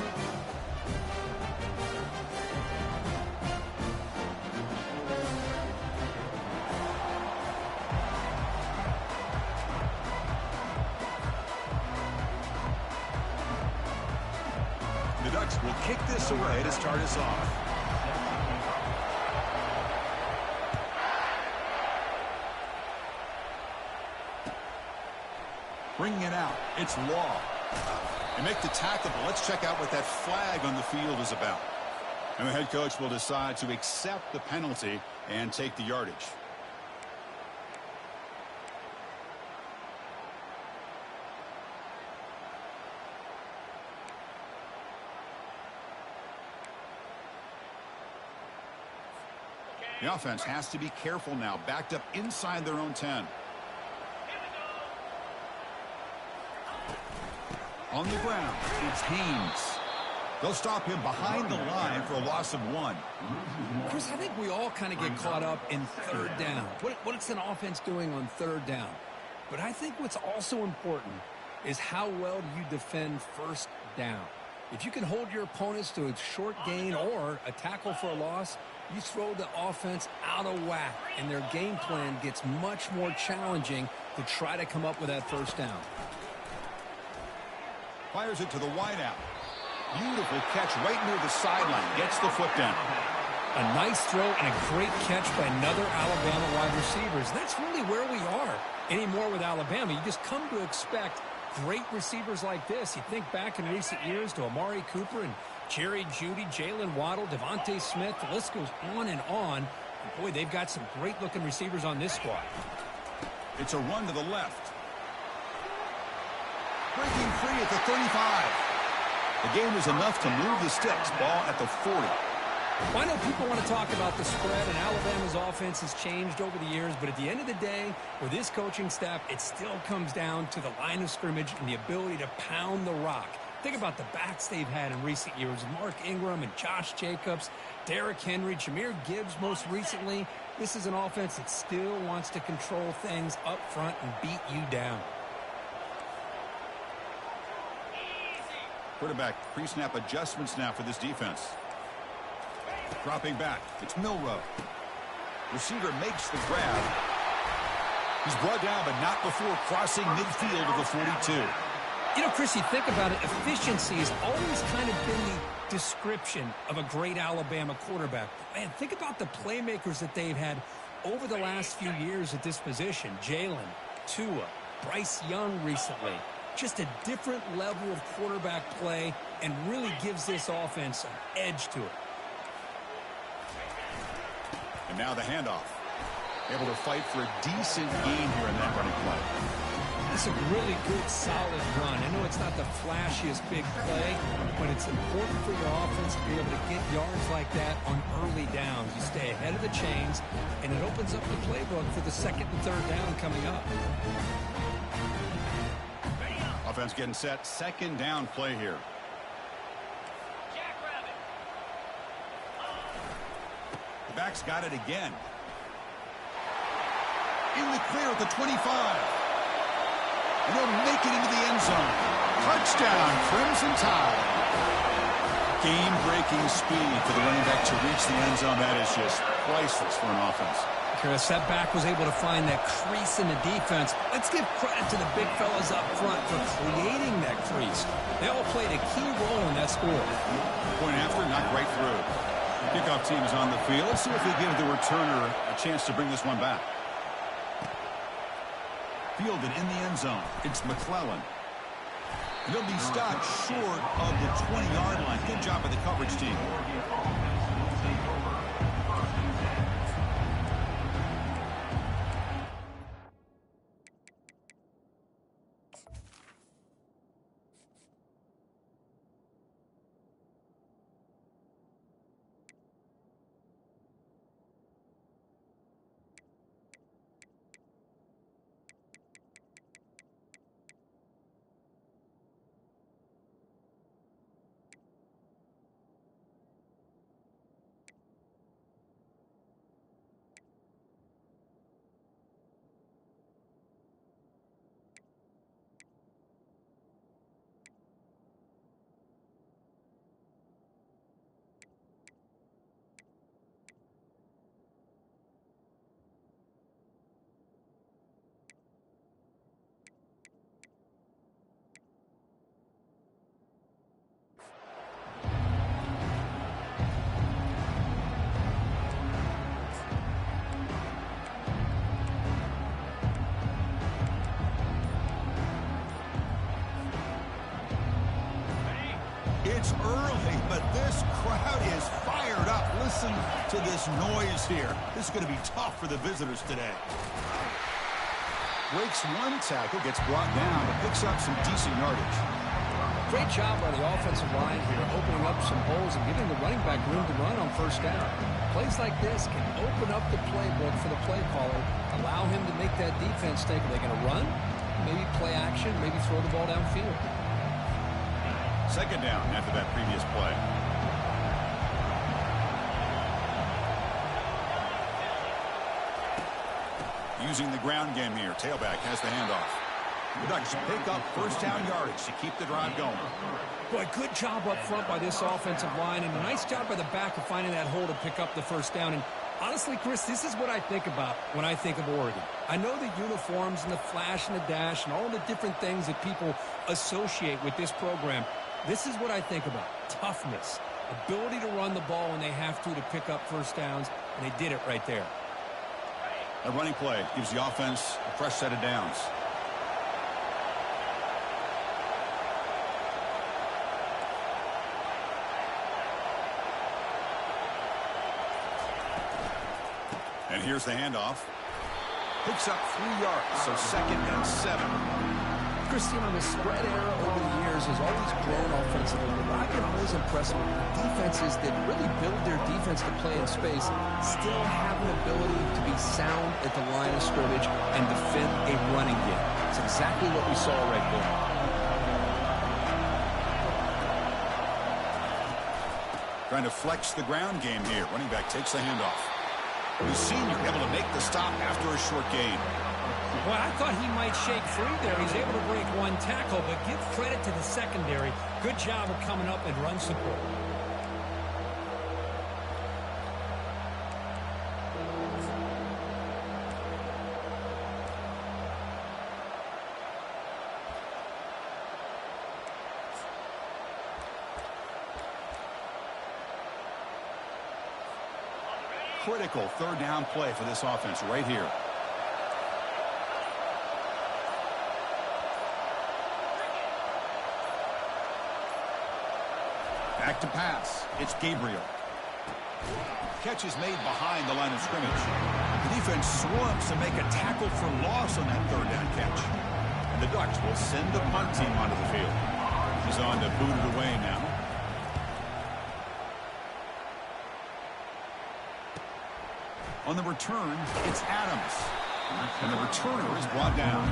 The Ducks will kick this away to start us off. Bringing it out. It's Law. They make the tackle, but let's check out what that flag on the field is about. And the head coach will decide to accept the penalty and take the yardage. The offense has to be careful now, backed up inside their own 10. On the ground, it's Haynes. They'll stop him behind the line for a loss of 1. Chris, I think we all kind of get caught up in third down. What's an offense doing on third down? But I think what's also important is how well do you defend first down. If you can hold your opponents to a short gain or a tackle for a loss, you throw the offense out of whack, and their game plan gets much more challenging to try to come up with that first down. Fires it to the wideout. Beautiful catch right near the sideline. Gets the foot down. A nice throw and a great catch by another Alabama wide receivers. That's really where we are anymore with Alabama. You just come to expect great receivers like this. You think back in recent years to Amari Cooper and Jerry Jeudy, Jalen Waddle, Devontae Smith. The list goes on and on. And boy, they've got some great-looking receivers on this squad. It's a run to the left. Breaking free at the 35. The game was enough to move the sticks. Ball at the 40. Well, I know people want to talk about the spread, and Alabama's offense has changed over the years, but at the end of the day, with this coaching staff, it still comes down to the line of scrimmage and the ability to pound the rock. Think about the backs they've had in recent years. Mark Ingram and Josh Jacobs, Derrick Henry, Jahmyr Gibbs most recently. This is an offense that still wants to control things up front and beat you down. Quarterback pre-snap adjustments now for this defense. Dropping back. It's Milrow. Receiver makes the grab. He's brought down, but not before crossing midfield of the 42. You know, Chris, you think about it, efficiency has always kind of been the description of a great Alabama quarterback. Man, think about the playmakers that they've had over the last few years at this position. Jalen, Tua, Bryce Young recently. Just a different level of quarterback play and really gives this offense an edge to it. And now the handoff. Able to fight for a decent gain here in that running play. It's a really good, solid run. I know it's not the flashiest big play, but it's important for your offense to be able to get yards like that on early downs. You stay ahead of the chains, and it opens up the playbook for the second and third down coming up. Offense getting set. Second down play here. The back's got it again. In the clear at the 25. And they'll make it into the end zone. Touchdown, Crimson Tide. Game-breaking speed for the running back to reach the end zone. That is just priceless for an offense. Chris, that back was able to find that crease in the defense. Let's give credit to the big fellas up front for creating that crease. They all played a key role in that score. Point after, knocked right through. Kickoff team is on the field. Let's see if they give the returner a chance to bring this one back. Fielded in the end zone. It's McClellan. He'll be stopped short of the 20-yard line. Good job by the coverage team. it's early, but this crowd is fired up. Listen to this noise here. This is going to be tough for the visitors today. Breaks one tackle, gets brought down, but picks up some decent yardage. Great job by the offensive line here, opening up some holes and giving the running back room to run on first down. Plays like this can open up the playbook for the play caller, allow him to make that defense think, are they going to run? Maybe play action, maybe throw the ball downfield. Second down after that previous play. Using the ground game here. Tailback has the handoff. The Ducks pick up first down yardage to keep the drive going. Boy, good job up front by this offensive line, and a nice job by the back of finding that hole to pick up the first down. And honestly, Chris, this is what I think about when I think of Oregon. I know the uniforms and the flash and the dash and all the different things that people associate with this program. This is what I think about. Toughness, ability to run the ball when they have to pick up first downs, and they did it right there. A running play gives the offense a fresh set of downs. And here's the handoff. Picks up 3 yards, so 2nd and 7. Christian, on the spread era over the years has always grown offensively, but I've been always impressed with defenses that really build their defense to play in space, still have an ability to be sound at the line of scrimmage and defend a running game. It's exactly what we saw right there. Trying to flex the ground game here. Running back takes the handoff. The senior able to make the stop after a short gain. Well, I thought he might shake free there. He's able to break one tackle, but give credit to the secondary. Good job of coming up and run support. Critical third down play for this offense right here. Back to pass. It's Gabriel. Catch is made behind the line of scrimmage. The defense swarms to make a tackle for loss on that third down catch. And the Ducks will send the punt team onto the field. He's on to boot it away now. On the return, it's Adams. And the returner is brought down.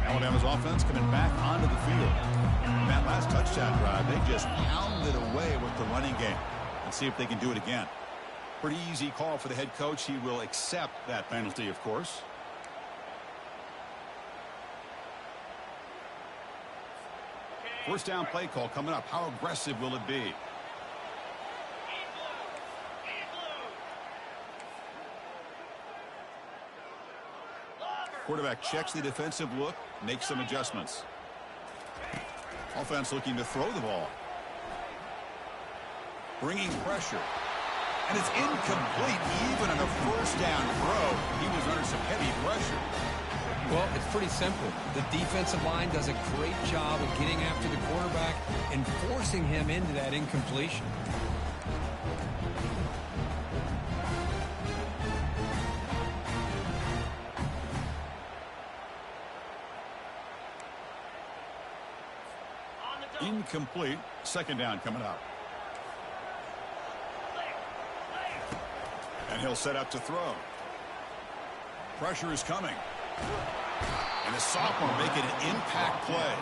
Alabama's offense coming back onto the field. That last touchdown drive, they just pounded away with the running game. Let's see if they can do it again. Pretty easy call for the head coach. He will accept that penalty, of course. First down play call coming up. How aggressive will it be? Quarterback checks the defensive look, makes some adjustments. Offense looking to throw the ball. Bringing pressure. And it's incomplete. Even on a first down throw, he was under some heavy pressure. Well, it's pretty simple. The defensive line does a great job of getting after the quarterback and forcing him into that incompletion. Incomplete. Second down coming up. And he'll set up to throw. Pressure is coming. And the sophomore making an impact play.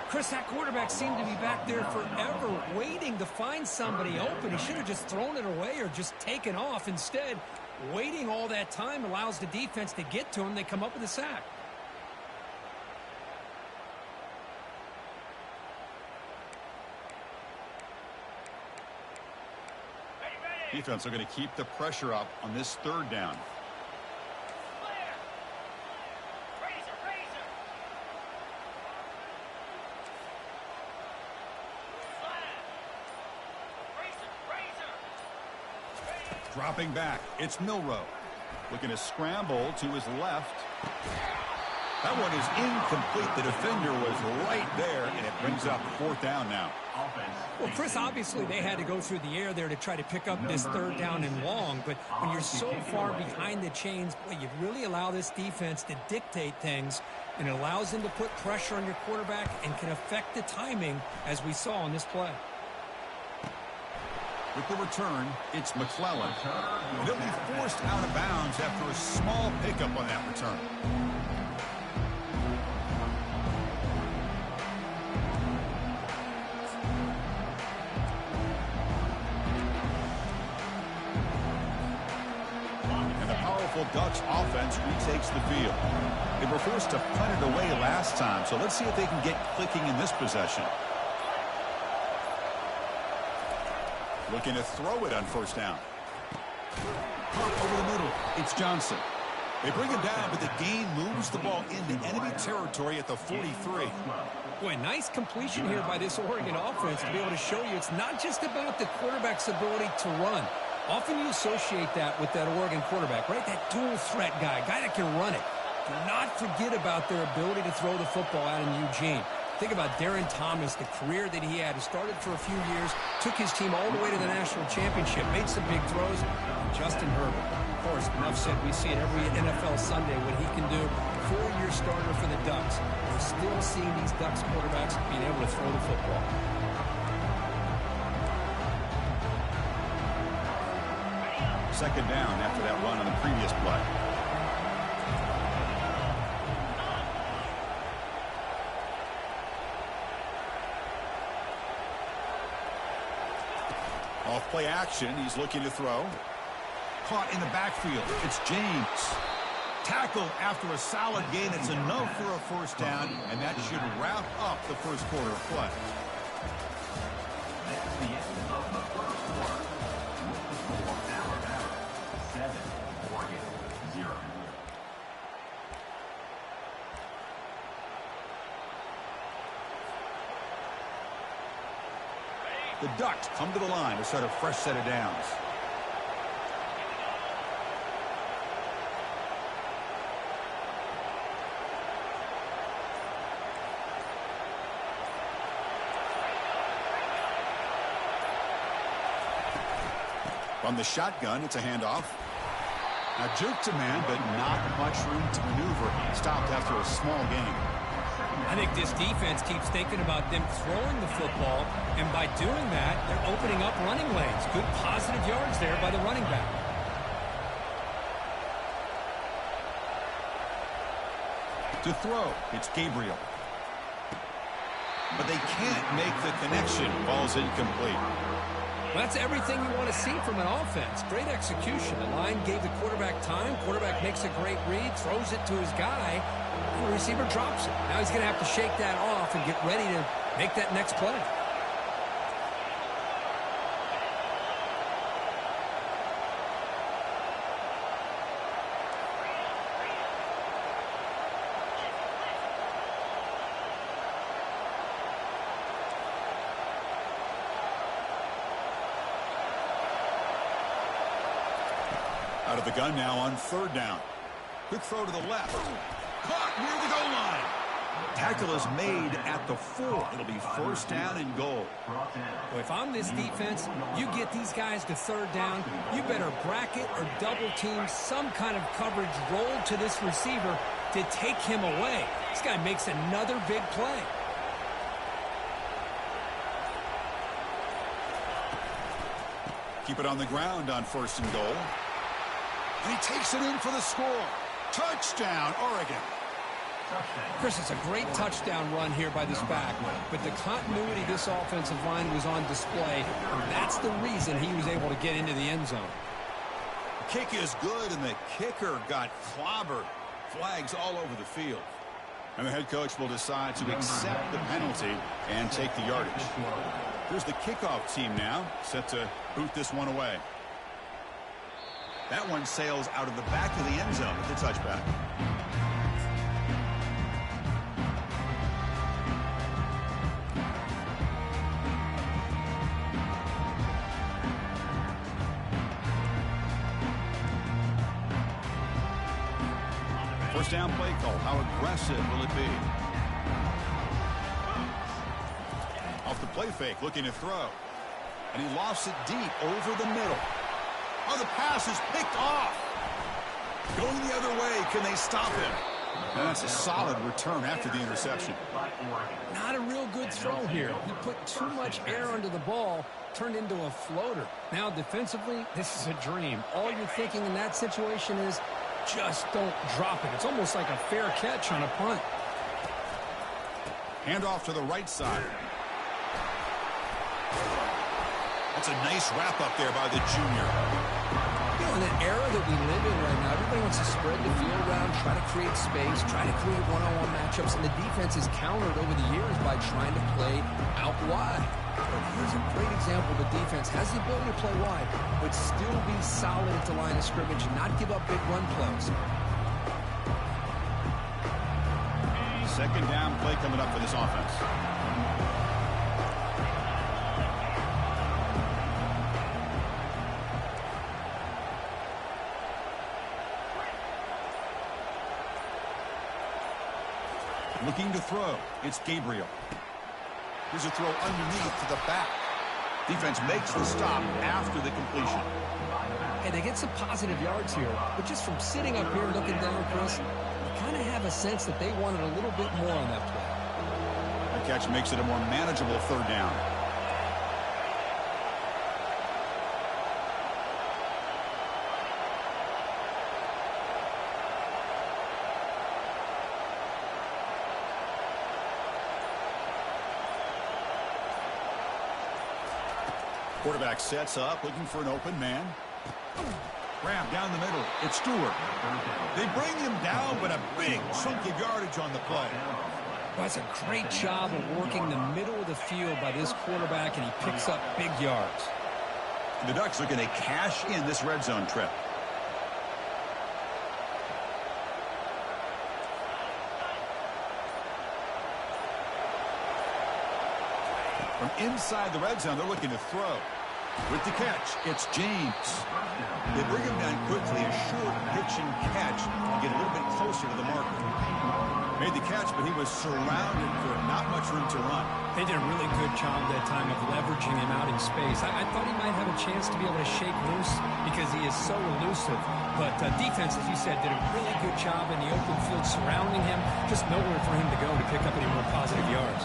Chris, that quarterback seemed to be back there forever waiting to find somebody open. He should have just thrown it away or just taken off. Instead, waiting all that time allows the defense to get to him. They come up with a sack. Defense are going to keep the pressure up on this third down. Dropping back, it's Milrow. Looking to scramble to his left. That one is incomplete. The defender was right there, and it brings up 4th down now. Well, Chris, obviously they had to go through the air there to try to pick up this 3rd down and long, but when you're so far behind the chains, boy, you really allow this defense to dictate things, and it allows them to put pressure on your quarterback and can affect the timing, as we saw on this play. With the return, it's McClellan. And he'll be forced out of bounds after a small pickup on that return. And the powerful Ducks offense retakes the field. They were forced to punt it away last time, so let's see if they can get clicking in this possession. Looking to throw it on 1st down. Pop over the middle. It's Johnson. They bring him down, but the gain moves the ball into enemy territory at the 43. Boy, nice completion here by this Oregon offense to be able to show you it's not just about the quarterback's ability to run. Often you associate that with that Oregon quarterback, right? That dual threat guy that can run it. Do not forget about their ability to throw the football out in Eugene. Think about Darren Thomas, the career that he had. He started for a few years, took his team all the way to the national championship, made some big throws. And Justin Herbert, of course, enough said, we see it every NFL Sunday what he can do. 4-year starter for the Ducks. We're still seeing these Ducks quarterbacks being able to throw the football. Second down after that run on the previous play. Off play action, he's looking to throw. Caught in the backfield, it's James. Tackled after a solid gain. It's enough for a 1st down, and that should wrap up the 1st quarter of play. The Ducks come to the line to start a fresh set of downs. From the shotgun, it's a handoff. Now jerk to man, but not much room to maneuver. Stopped after a small gain. I think this defense keeps thinking about them throwing the football, and by doing that, they're opening up running lanes. Good positive yards there by the running back. To throw, it's Gabriel. But they can't make the connection. Ball's incomplete. Well, that's everything you want to see from an offense. Great execution. The line gave the quarterback time. Quarterback makes a great read, throws it to his guy. The receiver drops it. Now he's going to have to shake that off and get ready to make that next play. Out of the gun now on 3rd down. Quick throw to the left. Caught near the goal line. Tackle is made at the 4. It'll be 1st down and goal. Well, if I'm this defense, you get these guys to 3rd down, you better bracket or double team some kind of coverage rolled to this receiver to take him away. This guy makes another big play. Keep it on the ground on 1st and goal. And he takes it in for the score. Touchdown, Oregon. Chris, it's a great touchdown run here by this back, but the continuity of this offensive line was on display, and that's the reason he was able to get into the end zone. Kick is good, and the kicker got clobbered. Flags all over the field. And the head coach will decide to accept the penalty and take the yardage. Here's the kickoff team now, set to boot this one away. That one sails out of the back of the end zone with the touchback. First down play call. How aggressive will it be? Off the play fake, looking to throw. And he lofts it deep over the middle. Oh, the pass is picked off. Going the other way. Can they stop him? And that's a solid return after the interception. Not a real good throw here. He put too much air under the ball, turned into a floater. Now, defensively, this is a dream. All you're thinking in that situation is just don't drop it. It's almost like a fair catch on a punt. Handoff to the right side. That's a nice wrap-up there by the junior. You know, in an era that we live in right now, everybody wants to spread the field around, try to create space, try to create one-on-one matchups, and the defense is countered over the years by trying to play out wide. But here's a great example. The defense has the ability to play wide, but still be solid at the line of scrimmage and not give up big run plays. Second down play coming up for this offense. Looking to throw. It's Gabriel. Here's a throw underneath to the back. Defense makes the stop after the completion. Hey, they get some positive yards here, but just from sitting up here looking down, Chris, you kind of have a sense that they wanted a little bit more on that play. The catch makes it a more manageable third down. Quarterback sets up, looking for an open man. Grab down the middle. It's Stewart. They bring him down, but a big chunk of yardage on the play. Well, that's a great job of working the middle of the field by this quarterback, and he picks up big yards. The Ducks looking to cash in this red zone trip. From inside the red zone, they're looking to throw. With the catch, it's James. They bring him down quickly, a short pitch and catch, and get a little bit closer to the marker. Made the catch, but he was surrounded for not much room to run. They did a really good job that time of leveraging him out in space. I thought he might have a chance to be able to shake loose because he is so elusive. But defense, as you said, did a really good job in the open field surrounding him. Just nowhere for him to go to pick up any more positive yards.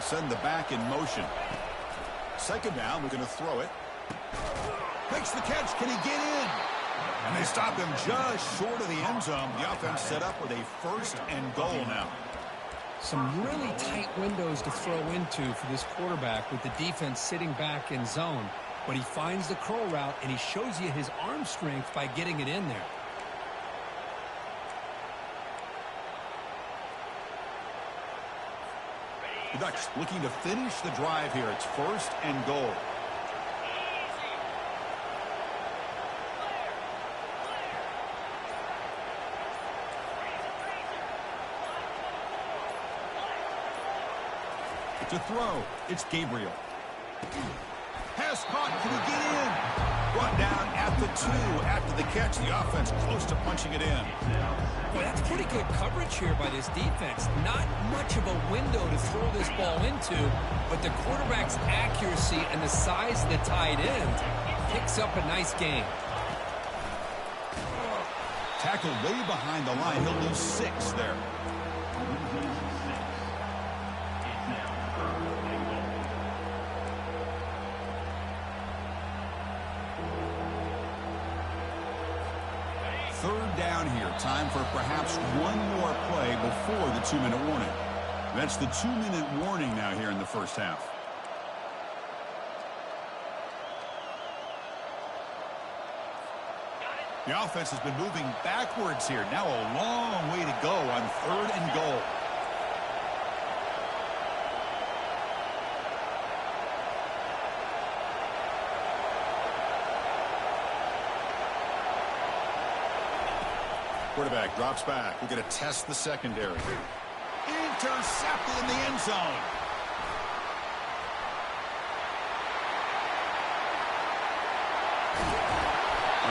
Send the back in motion. Second down, we're going to throw it. Makes the catch. Can he get in? And they stop him just short of the end zone. The offense set up with a first and goal now. Some really tight windows to throw into for this quarterback with the defense sitting back in zone. But he finds the curl route, and he shows you his arm strength by getting it in there. The Ducks looking to finish the drive here. It's first and goal. To throw, it's Gabriel. Pass caught. Can he get in? Brought down at the 2 after the catch. The offense close to punching it in. Boy, that's pretty good coverage here by this defense. Not much of a window to throw this ball into, but the quarterback's accuracy and the size of the tight end picks up a nice gain. Tackle way behind the line. He'll lose 6 there. Third down here. Time for perhaps one more play before the 2-minute warning. That's the 2-minute warning now here in the first half. The offense has been moving backwards here. Now a long way to go on third and goal. Quarterback drops back. We're going to test the secondary. Intercepted in the end zone.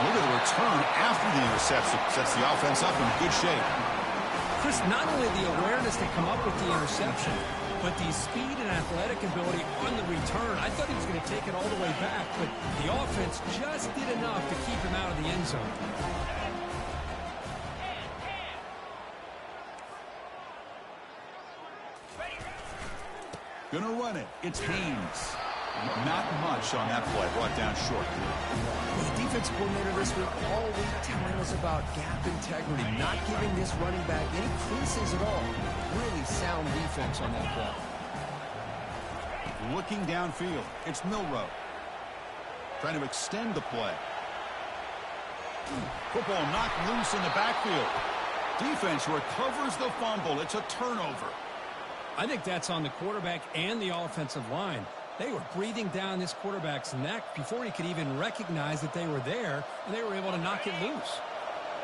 And look at the return after the interception. Sets the offense up in good shape. Chris, not only the awareness to come up with the interception, but the speed and athletic ability on the return. I thought he was going to take it all the way back, but the offense just did enough to keep him out of the end zone. Gonna run it. It's Haynes. Not much on that play. Brought down short. The defense coordinator this week all week telling us about gap integrity, not giving this running back any creases at all. Really sound defense on that play. Looking downfield. It's Milrow. Trying to extend the play. Football knocked loose in the backfield. Defense recovers the fumble. It's a turnover. I think that's on the quarterback and the offensive line. They were breathing down this quarterback's neck before he could even recognize that they were there, and they were able to knock it loose.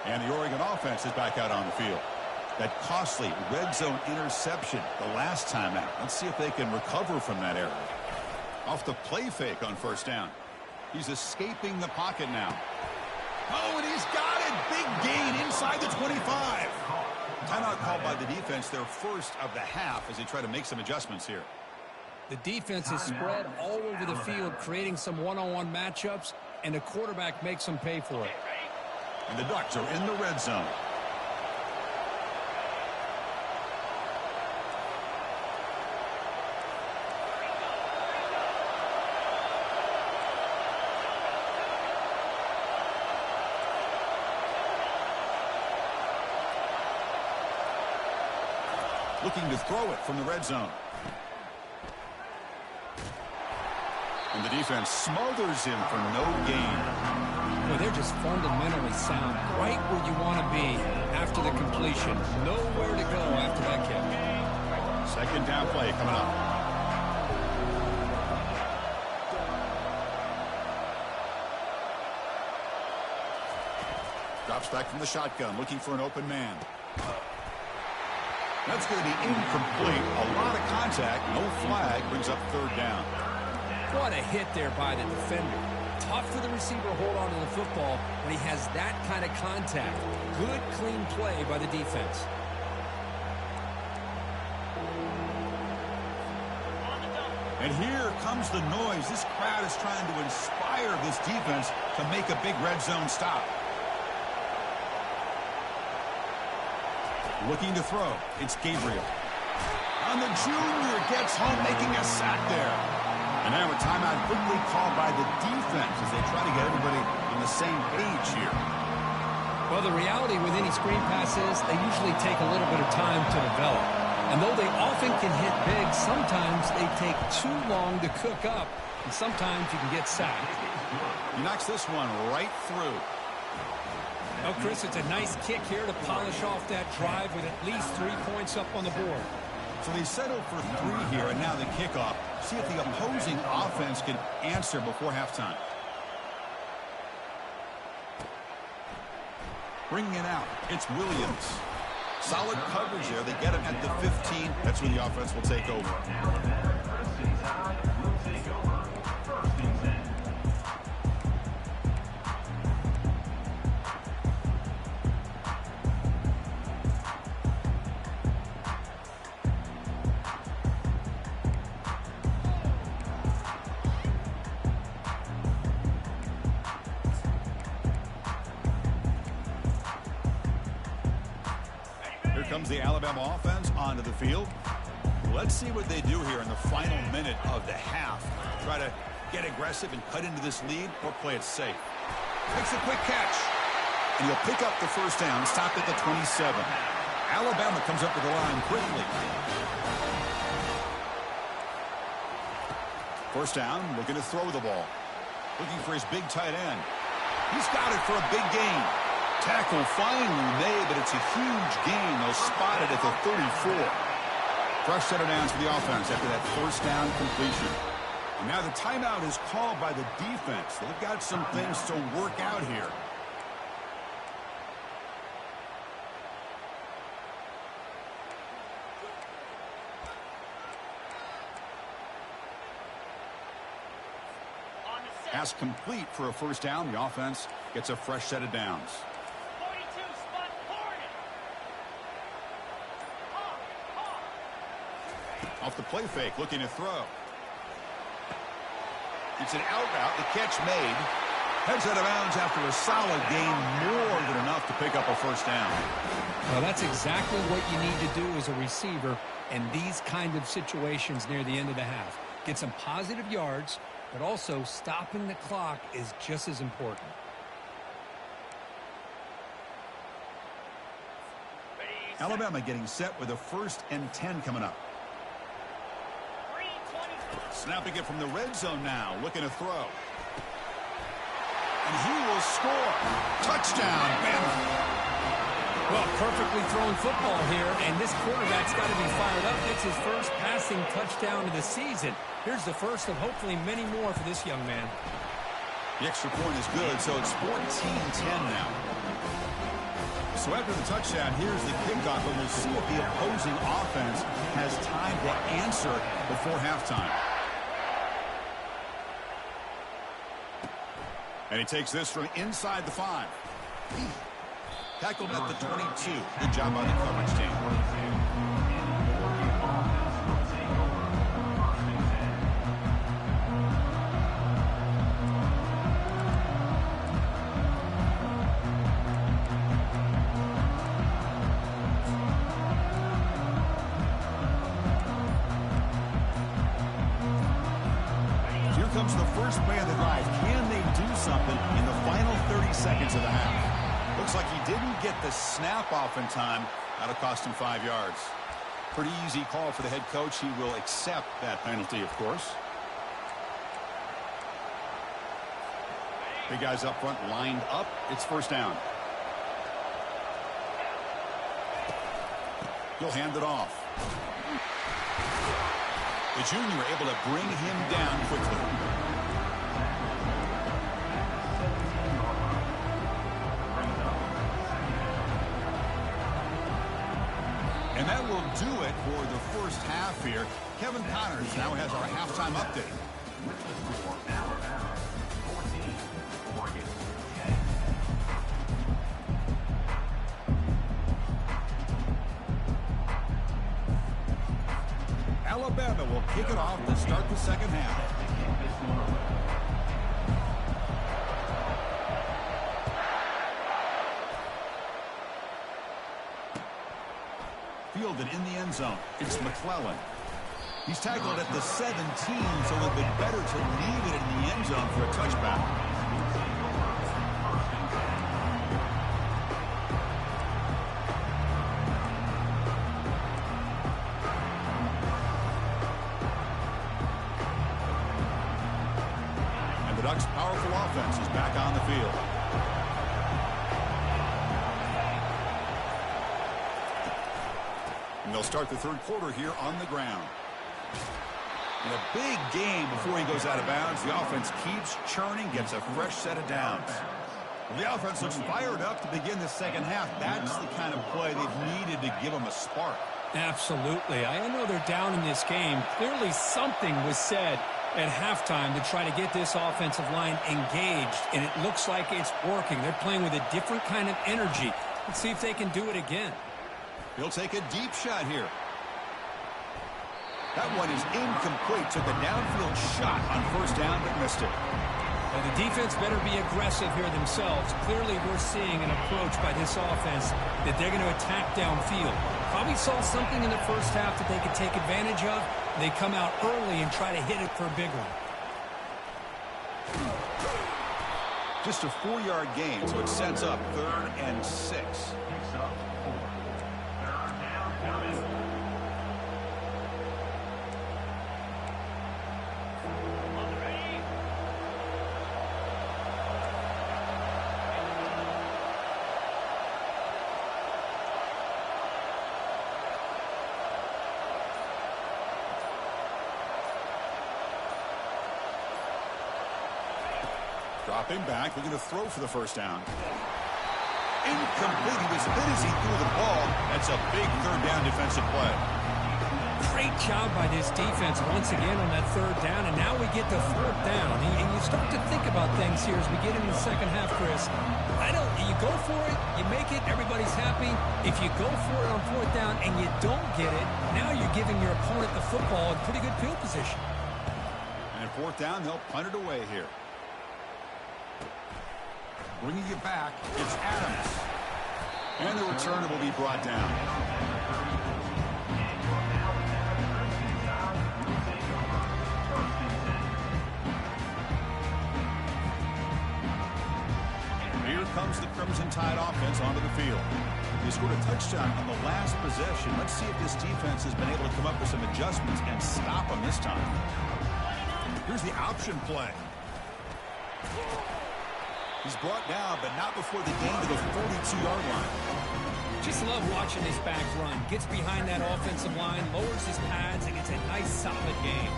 And the Oregon offense is back out on the field. That costly red zone interception the last time out. Let's see if they can recover from that error. Off the play fake on first down. He's escaping the pocket now. Oh, and he's got it. Big gain inside the 25. Timeout called by the defense, their first of the half, as they try to make some adjustments here. The defense is spread all over the field, creating some one-on-one matchups, and the quarterback makes them pay for it. And the Ducks are in the red zone. Looking to throw it from the red zone. And the defense smothers him for no gain. Well, they're just fundamentally sound, right where you want to be after the completion. Nowhere to go after that kick. Second down play coming up. Drops back from the shotgun, looking for an open man. That's going to be incomplete. A lot of contact, no flag, brings up third down. What a hit there by the defender. Tough for the receiver to hold on to the football when he has that kind of contact. Good, clean play by the defense. And here comes the noise. This crowd is trying to inspire this defense to make a big red zone stop. Looking to throw. It's Gabriel. And the junior gets home, making a sack there. And now a timeout quickly called by the defense as they try to get everybody on the same page here. Well, the reality with any screen pass is they usually take a little bit of time to develop. And though they often can hit big, sometimes they take too long to cook up, and sometimes you can get sacked. He knocks this one right through. Oh, Chris, it's a nice kick here to polish off that drive with at least 3 points up on the board. So they settle for 3 here, and now the kickoff. See if the opposing offense can answer before halftime. Bringing it out, it's Williams. Solid coverage there. They get him at the 15. That's when the offense will take over. Comes the Alabama offense onto the field. Let's see what they do here in the final minute of the half. Try to get aggressive and cut into this lead or play it safe. Makes a quick catch. And he'll pick up the first down. Stop at the 27. Alabama comes up with the line quickly. First down, looking to throw the ball. Looking for his big tight end. He's got it for a big gain. Tackle finally made, but it's a huge gain. They'll spot it at the 34. Fresh set of downs for the offense after that first down completion. And now the timeout is called by the defense. They've got some things to work out here. On the Pass complete for a first down. The offense gets a fresh set of downs. 42, spot corner. Off the play fake, looking to throw. It's an out route. The catch made. Heads out of bounds after a solid gain, more than enough to pick up a first down. Well, that's exactly what you need to do as a receiver in these kind of situations near the end of the half. Get some positive yards, but also stopping the clock is just as important. Alabama getting set with a 1st and 10 coming up. 3:24. Snapping it from the red zone now, looking to throw. And he will score. Touchdown, Bama. Well, perfectly thrown football here, and this quarterback's got to be fired up. It's his first passing touchdown of the season. Here's the first of hopefully many more for this young man. The extra point is good, so it's 14-10 now. So after the touchdown, here's the kickoff, and we'll see if the opposing offense has time to answer before halftime. And he takes this from inside the 5. Tackled at the 22. Good job by the coverage team. Here comes the first play of the drive. Can they do something in the final 30 seconds of the half? Looks like he didn't get the snap off in time. That'll cost him 5 yards. Pretty easy call for the head coach. He will accept that penalty, of course. Big guys up front lined up. It's first down. He'll hand it off. The junior able to bring him down quickly. And that will do it for the first half here. Kevin Connors now has our halftime update. Alabama will kick it off to start the second half. Fielded in the end zone. It's McClellan. He's tackled at the 17, so it'll be better to leave it in the end zone for a touchback. And the Ducks' powerful offense is back on the field. And they'll start the third quarter here on the ground. And a big game before he goes out of bounds. The offense keeps churning, gets a fresh set of downs. The offense looks fired up to begin the second half. That's the kind of play they've needed to give them a spark. Absolutely. I know they're down in this game. Clearly something was said at halftime to try to get this offensive line engaged, and it looks like it's working. They're playing with a different kind of energy. Let's see if they can do it again. He'll take a deep shot here. That one is incomplete. Took a downfield shot on first down, but missed it. Well, the defense better be aggressive here themselves. Clearly, we're seeing an approach by this offense that they're going to attack downfield. Probably saw something in the first half that they could take advantage of. They come out early and try to hit it for a big one. Just a 4-yard gain, so it sets up 3rd and 6. Picks up 4. Third down coming. On the ready. Dropping back, looking to throw for the first down. Incomplete. He was hit as he threw the ball. That's a big third down defensive play. Great job by this defense once again on that third down, and now we get to fourth down. And you start to think about things here as we get into the second half, Chris. You go for it, you make it, everybody's happy. If you go for it on fourth down and you don't get it, now you're giving your opponent the football in pretty good field position. And fourth down, they'll punt it away here. Bringing it back, it's Adams. And the returner will be brought down. Here comes the Crimson Tide offense onto the field. They scored a touchdown on the last possession. Let's see if this defense has been able to come up with some adjustments and stop them this time. Here's the option play. He's brought down, but not before the gain to the 42-yard line. Just love watching this back run. Gets behind that offensive line, lowers his pads, and gets a nice, solid gain.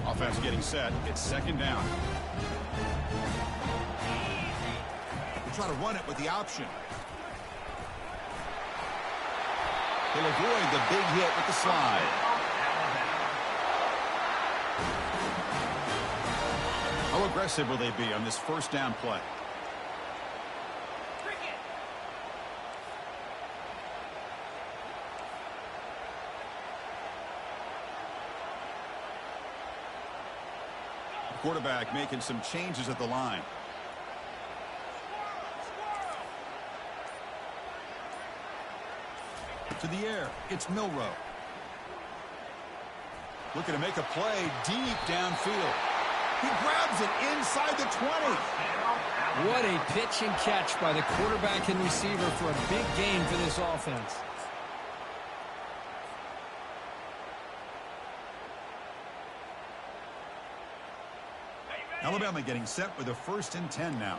Offense getting set. It's second down. They try to run it with the option. They'll avoid the big hit with the slide. How aggressive will they be on this first down play? Quarterback making some changes at the line. To the air, it's Milrow. Looking to make a play deep downfield. He grabs it inside the 20. What a pitch and catch by the quarterback and receiver for a big gain for this offense. Alabama getting set with a 1st and 10 now.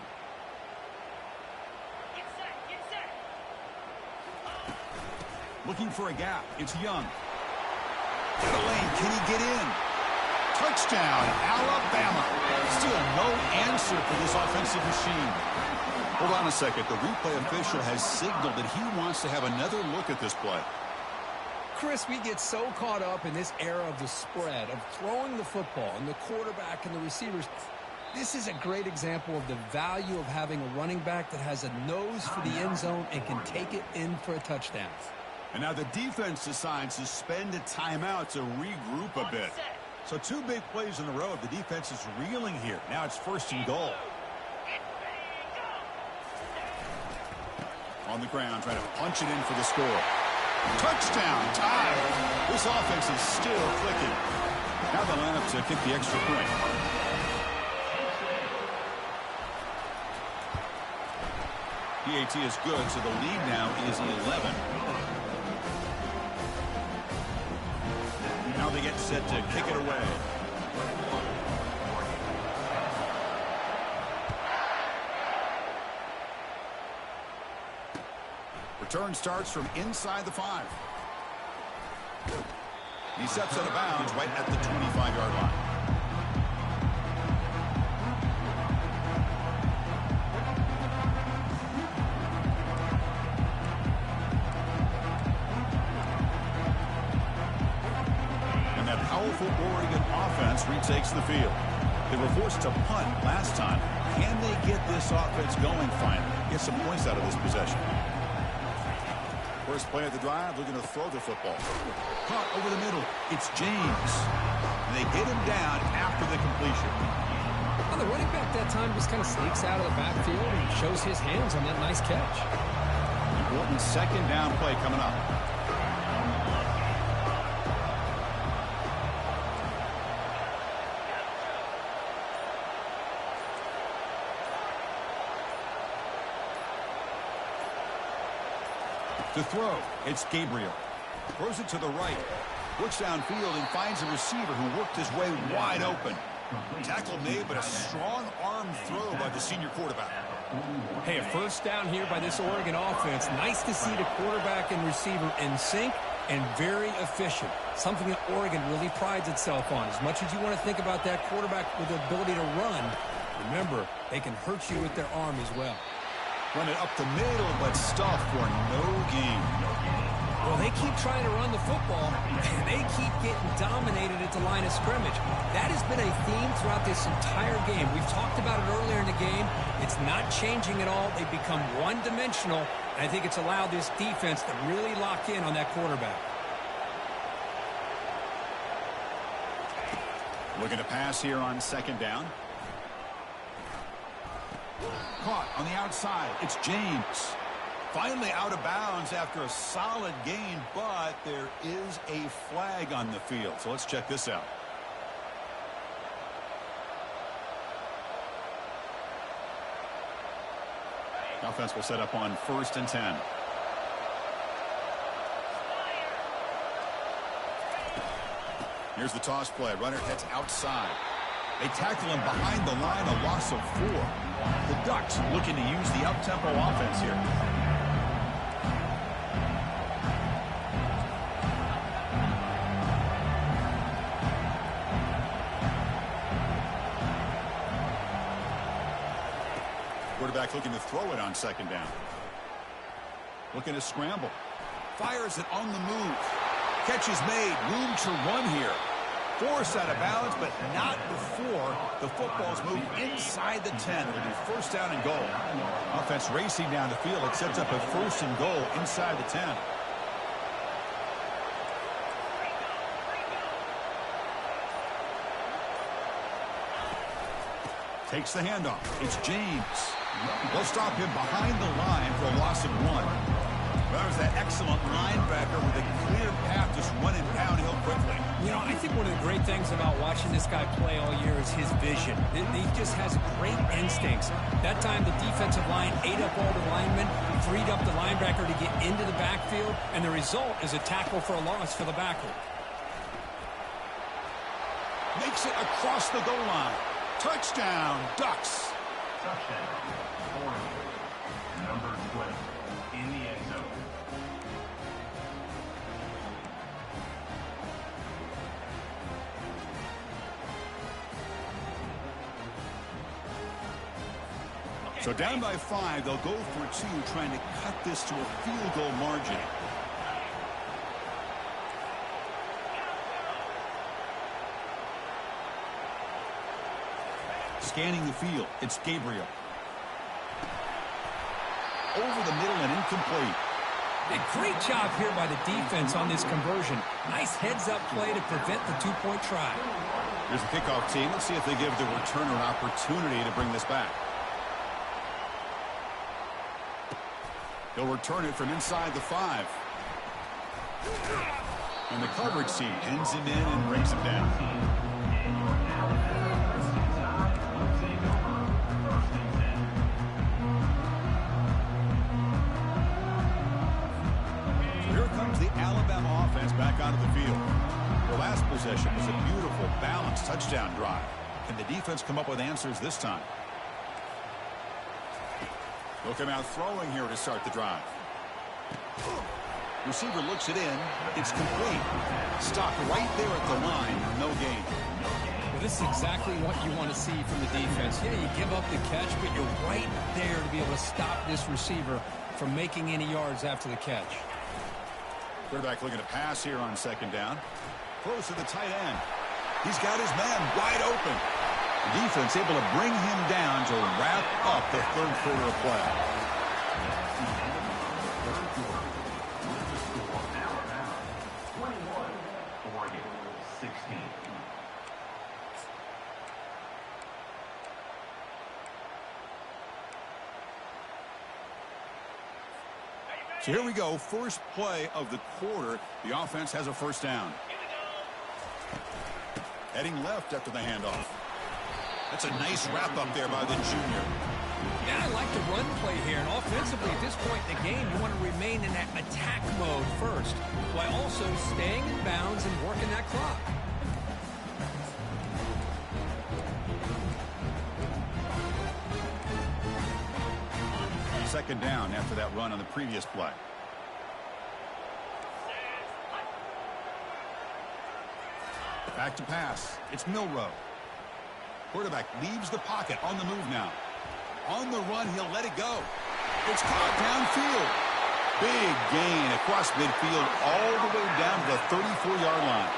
Get set. Looking for a gap. It's Young. Got a lane. Can he get in? Touchdown, Alabama. Still no answer for this offensive machine. Hold on a second. The replay official has signaled that he wants to have another look at this play. Chris, we get so caught up in this era of the spread, of throwing the football, and the quarterback and the receivers. This is a great example of the value of having a running back that has a nose for the end zone and can take it in for a touchdown. And now the defense decides to spend a timeout to regroup a bit. So 2 big plays in a row. The defense is reeling here. Now it's 1st and goal. On the ground, trying to punch it in for the score. Touchdown, Tide. This offense is still clicking. Now the lineup to kick the extra point. PAT is good, so the lead now is 11. Now they get set to kick it away. Return starts from inside the 5. He steps out of bounds right at the 25-yard line. And that powerful Oregon offense retakes the field. They were forced to punt last time. Can they get this offense going finally? Get some points out of this possession. First play of the drive, looking to throw the football. Caught over the middle. It's James. And they get him down after the completion. Well, the running back that time just kind of sneaks out of the backfield and shows his hands on that nice catch. Important 2nd down play coming up. To throw, it's Gabriel. Throws it to the right. Works downfield and finds a receiver who worked his way wide open. Tackle made, but a strong arm throw by the senior quarterback. Hey, a 1st down here by this Oregon offense. Nice to see the quarterback and receiver in sync and very efficient. Something that Oregon really prides itself on. As much as you want to think about that quarterback with the ability to run, remember, they can hurt you with their arm as well. Run it up the middle, but stuffed for no gain. Well, they keep trying to run the football, and they keep getting dominated at the line of scrimmage. That has been a theme throughout this entire game. We've talked about it earlier in the game. It's not changing at all. They've become one-dimensional, and I think it's allowed this defense to really lock in on that quarterback. Looking to pass here on second down. Caught on the outside. It's James. Finally out of bounds after a solid gain, but there is a flag on the field. So let's check this out. Offense will set up on 1st and 10. Here's the toss play. Runner heads outside. They tackle him behind the line, a loss of 4. The Ducks looking to use the up-tempo offense here. Quarterback looking to throw it on second down. Looking to scramble. Fires it on the move. Catch is made. Room to run here. Forced out of bounds, but not before the football's moved inside the 10. It'll be 1st down and goal. Offense racing down the field. It sets up a 1st and goal inside the 10. Takes the handoff. It's James. They'll stop him behind the line for a loss of 1. That was that excellent linebacker with a clear path just running downhill quickly. You know, I think one of the great things about watching this guy play all year is his vision. He just has great instincts. That time the defensive line ate up all the linemen, freed up the linebacker to get into the backfield, and the result is a tackle for a loss for the backer. Makes it across the goal line. Touchdown, Ducks. Touchdown. Number 12 in the end zone. So down by 5, they'll go for 2, trying to cut this to a field goal margin. Scanning the field, it's Gabriel. Over the middle and incomplete. A great job here by the defense on this conversion. Nice heads-up play to prevent the 2-point try. Here's the kickoff team. Let's see if they give the returner an opportunity to bring this back. He'll return it from inside the 5. And the coverage team pins him in and brings him down. Alabama offense back onto the field. The last possession was a beautiful, balanced touchdown drive. Can the defense come up with answers this time? They'll come out throwing here to start the drive. Receiver looks it in. It's complete. Stopped right there at the line. No gain. Well, this is exactly what you want to see from the defense. Yeah, you give up the catch, but you're right there to be able to stop this receiver from making any yards after the catch. Quarterback looking to pass here on second down. Close to the tight end. He's got his man wide open. The defense able to bring him down to wrap up the 3rd quarter of play. Alabama 21, Oregon 16. So here we go. First play of the quarter. The offense has a 1st down. Heading left after the handoff. That's a nice wrap up there by the junior. Yeah, I like the run play here. And offensively, at this point in the game, you want to remain in that attack mode first, while also staying in bounds and working that clock. Second down after that run on the previous play. Back to pass. It's Milroe. Quarterback leaves the pocket on the move now. On the run, he'll let it go. It's caught downfield. Big gain across midfield all the way down to the 34-yard line.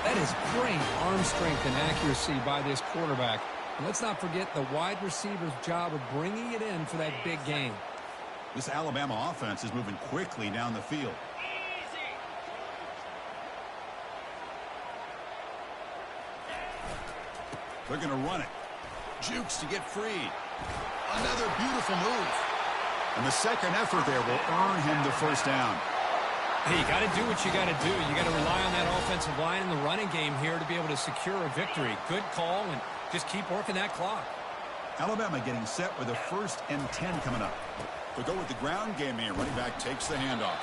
That is great arm strength and accuracy by this quarterback. And let's not forget the wide receiver's job of bringing it in for that big gain. This Alabama offense is moving quickly down the field. They're going to run it. Jukes to get free. Another beautiful move. And the second effort there will earn him the first down. Hey, you got to do what you got to do. You got to rely on that offensive line in the running game here to be able to secure a victory. Good call, and just keep working that clock. Alabama getting set with a 1st and 10 coming up. They'll go with the ground game here. Running back takes the handoff.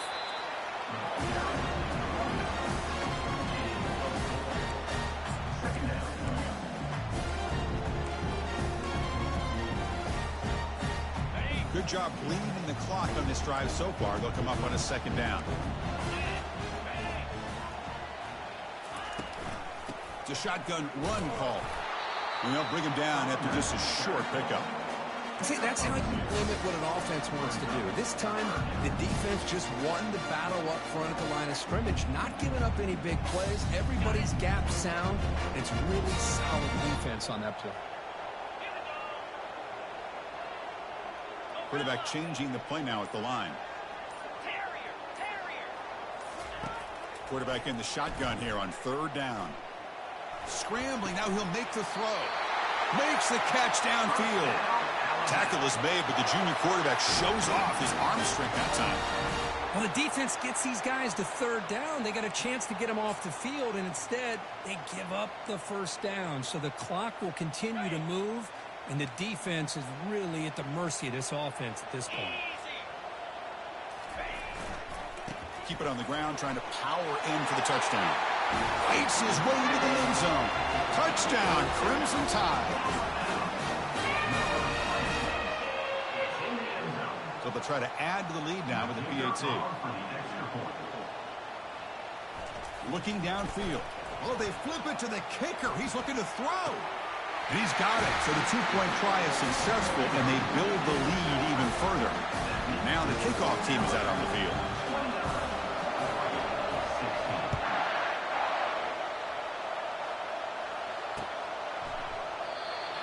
Good job bleeding the clock on this drive so far. They'll come up on a 2nd down. It's a shotgun run call. And they'll bring him down after just a short pickup. See, that's how you limit what an offense wants to do. This time, the defense just won the battle up front at the line of scrimmage, not giving up any big plays. Everybody's gap sound. It's really solid defense on that play. Quarterback changing the play now at the line. Quarterback in the shotgun here on 3rd down. Scrambling, now he'll make the throw. Makes the catch downfield. Tackle is made, but the junior quarterback shows off his arm strength that time. Well, the defense gets these guys to 3rd down. They got a chance to get them off the field, and instead they give up the 1st down. So the clock will continue to move, and the defense is really at the mercy of this offense at this point. Keep it on the ground, trying to power in for the touchdown. Fights his way into the end zone. Touchdown, Crimson Tide. So they'll try to add to the lead now with the PAT. Looking downfield. Oh, they flip it to the kicker. He's looking to throw. And he's got it. So the 2-point try is successful, and they build the lead even further. Now the kickoff team is out on the field.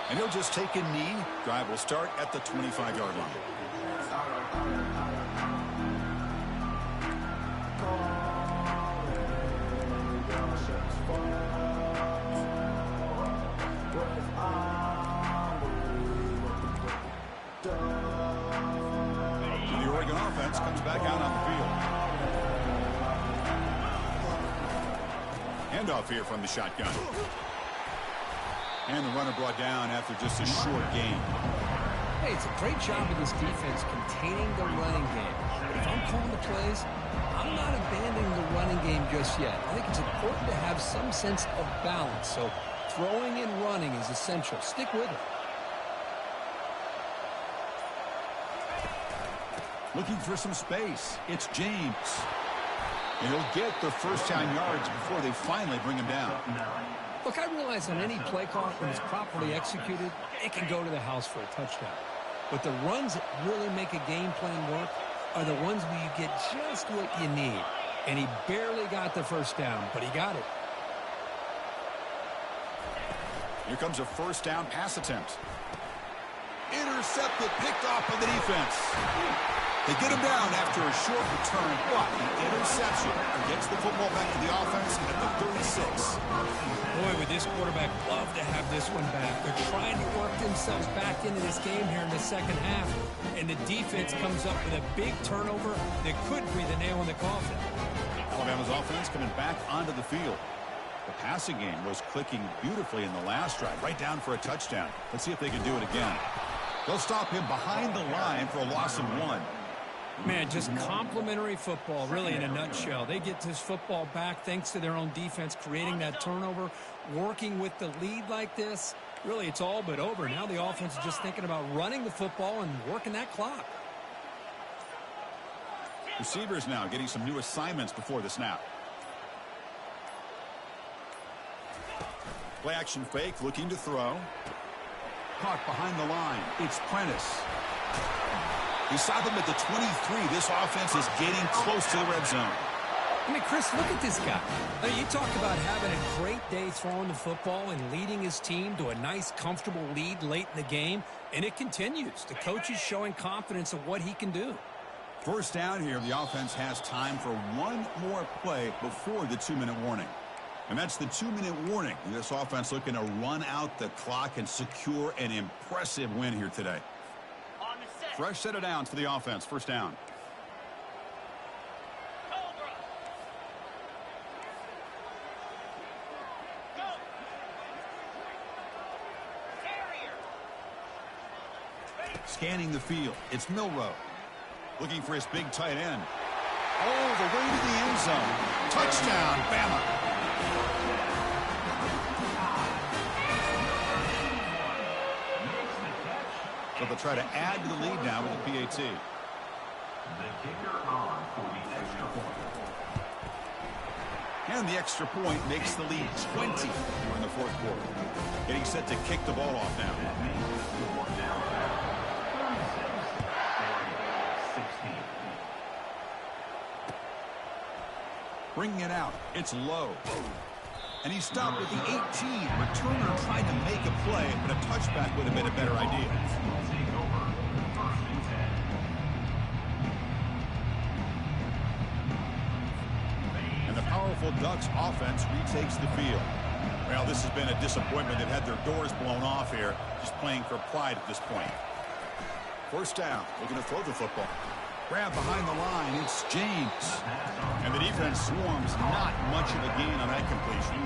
And he'll just take a knee. Drive will start at the 25-yard line. The Oregon offense comes back out on the field. Handoff here from the shotgun. And the runner brought down after just a short gain. Hey, it's a great job of this defense containing the running game. But if I'm calling the plays, I'm not abandoning the running game just yet. I think it's important to have some sense of balance. So throwing and running is essential. Stick with it. Looking for some space. It's James. And he'll get the 1st down yards before they finally bring him down. Look, I realize on any play call, when it's properly executed, it can go to the house for a touchdown. But the runs that really make a game plan work are the ones where you get just what you need. And he barely got the 1st down, but he got it. Here comes a 1st down pass attempt. Intercepted, picked off by the defense. They get him down after a short return, but the interception gets the football back to the offense at the 36. Boy, would this quarterback love to have this one back. They're trying to work themselves back into this game here in the 2nd half, and the defense comes up with a big turnover that could be the nail in the coffin. Alabama's offense coming back onto the field. The passing game was clicking beautifully in the last drive, right down for a touchdown. Let's see if they can do it again. They'll stop him behind the line for a loss of 1. Man, just complimentary football, really, in a nutshell. They get this football back thanks to their own defense, creating that turnover, working with the lead like this. Really, it's all but over. Now the offense is just thinking about running the football and working that clock. Receivers now getting some new assignments before the snap. Play action fake, looking to throw. Caught behind the line. It's Prentice. We saw them at the 23. This offense is getting close to the red zone. I mean, Chris, look at this guy. I mean, you talk about having a great day throwing the football and leading his team to a nice, comfortable lead late in the game, and it continues. The coach is showing confidence of what he can do. First down here, the offense has time for one more play before the 2-minute warning. And that's the 2-minute warning. This offense looking to run out the clock and secure an impressive win here today. On the set. Fresh set of downs for the offense. First down. Cobra. Go. Carrier. Scanning the field. It's Milrow. Looking for his big tight end. All the way to the end zone. Touchdown, Bama. So they'll try to add to the lead now with the PAT. The kicker on for the extra point. And the extra point makes the lead 20 here in the fourth quarter. Getting set to kick the ball off now. That makes the score now 36-16. Bringing it out. It's low. And he's stopped with the 18. Returner trying to make a play, but a touchback would have been a better idea. Will take over 1st and 10. And the powerful Ducks offense retakes the field. Well, this has been a disappointment. They've had their doors blown off here, just playing for pride at this point. First down, looking to throw the football. Grab behind the line, it's James. And the defense swarms, not much of a gain on that completion.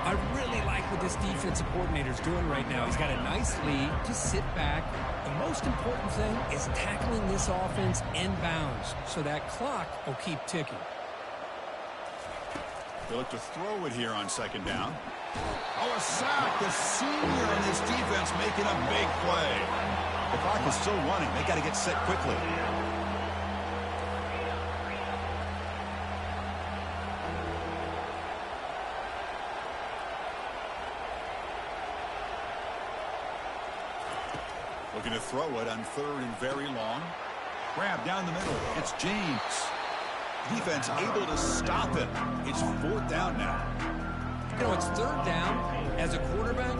I really like what this defensive coordinator is doing right now. He's got a nice lead. Just sit back. The most important thing is tackling this offense inbounds so that clock will keep ticking. They look to throw it here on second down. Oh, a sack. The senior in this defense making a big play. The clock is still running. They got to get set quickly. Looking to throw it on 3rd and very long. Grab down the middle. It's James. Defense able to stop it. It's 4th down now. You know, it's 3rd down. As a quarterback,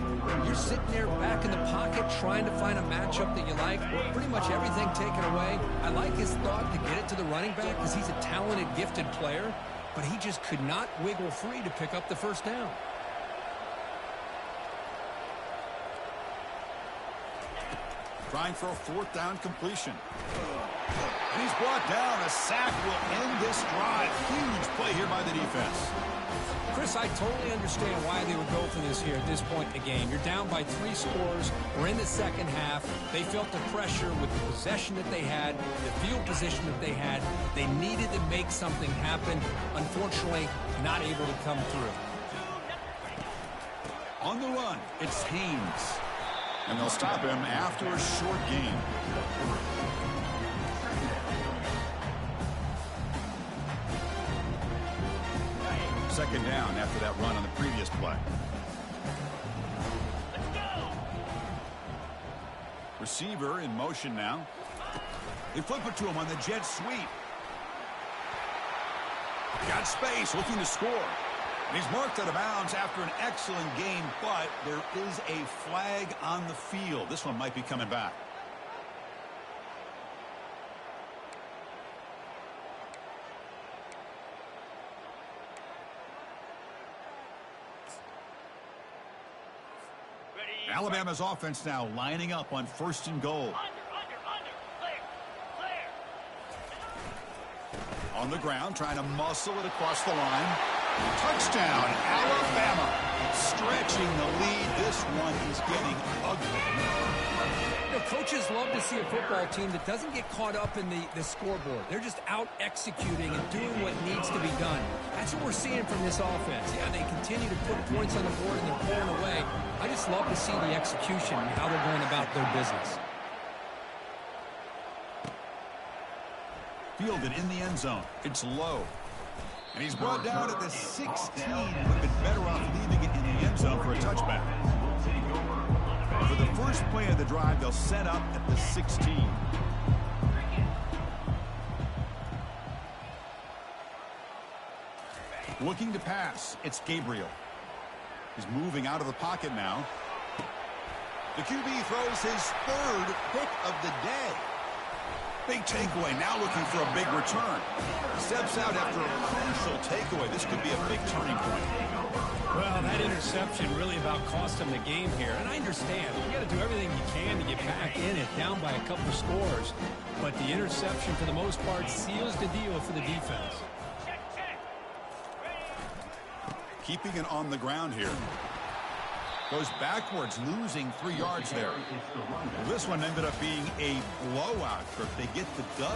you're sitting there back in the pocket trying to find a matchup that you like. Pretty much everything taken away. I like his thought to get it to the running back because he's a talented, gifted player, but he just could not wiggle free to pick up the 1st down. Trying for a 4th down completion. And he's brought down. A sack will end this drive. Huge play here by the defense. Chris, I totally understand why they would go for this here at this point in the game. You're down by 3 scores. We're in the second half. They felt the pressure with the possession that they had, the field position that they had. They needed to make something happen. Unfortunately, not able to come through. On the run, it's Haynes. And they'll stop him after a short gain. Second down after that run on the previous play. Let's go. Receiver in motion now. They flip it to him on the jet sweep. Got space, looking to score. And he's marked out of bounds after an excellent game, but there is a flag on the field. This one might be coming back. Ready. Alabama's offense now lining up on 1st and goal. Under. Clear. On the ground, trying to muscle it across the line. Touchdown, Alabama. Stretching the lead. This one is getting ugly. You know, coaches love to see a football team that doesn't get caught up in the scoreboard. They're just out executing and doing what needs to be done. That's what we're seeing from this offense. Yeah, they continue to put points on the board and they're pulling away. I just love to see the execution and how they're going about their business. Fielded in the end zone. It's low. And he's brought down at the 16. Would have been better off leaving it in the end zone for a touchback. For the first play of the drive, they'll set up at the 16. Looking to pass. It's Gabriel. He's moving out of the pocket now. The QB throws his third pick of the day. Big takeaway, now looking for a big return. Steps out after a crucial takeaway. This could be a big turning point. Well, that interception really about cost him the game here. And I understand. You got to do everything you can to get back in it, down by a couple scores. But the interception, for the most part, seals the deal for the defense. Keeping it on the ground here. Goes backwards, losing 3 yards there. This one ended up being a blowout. If they get the dub.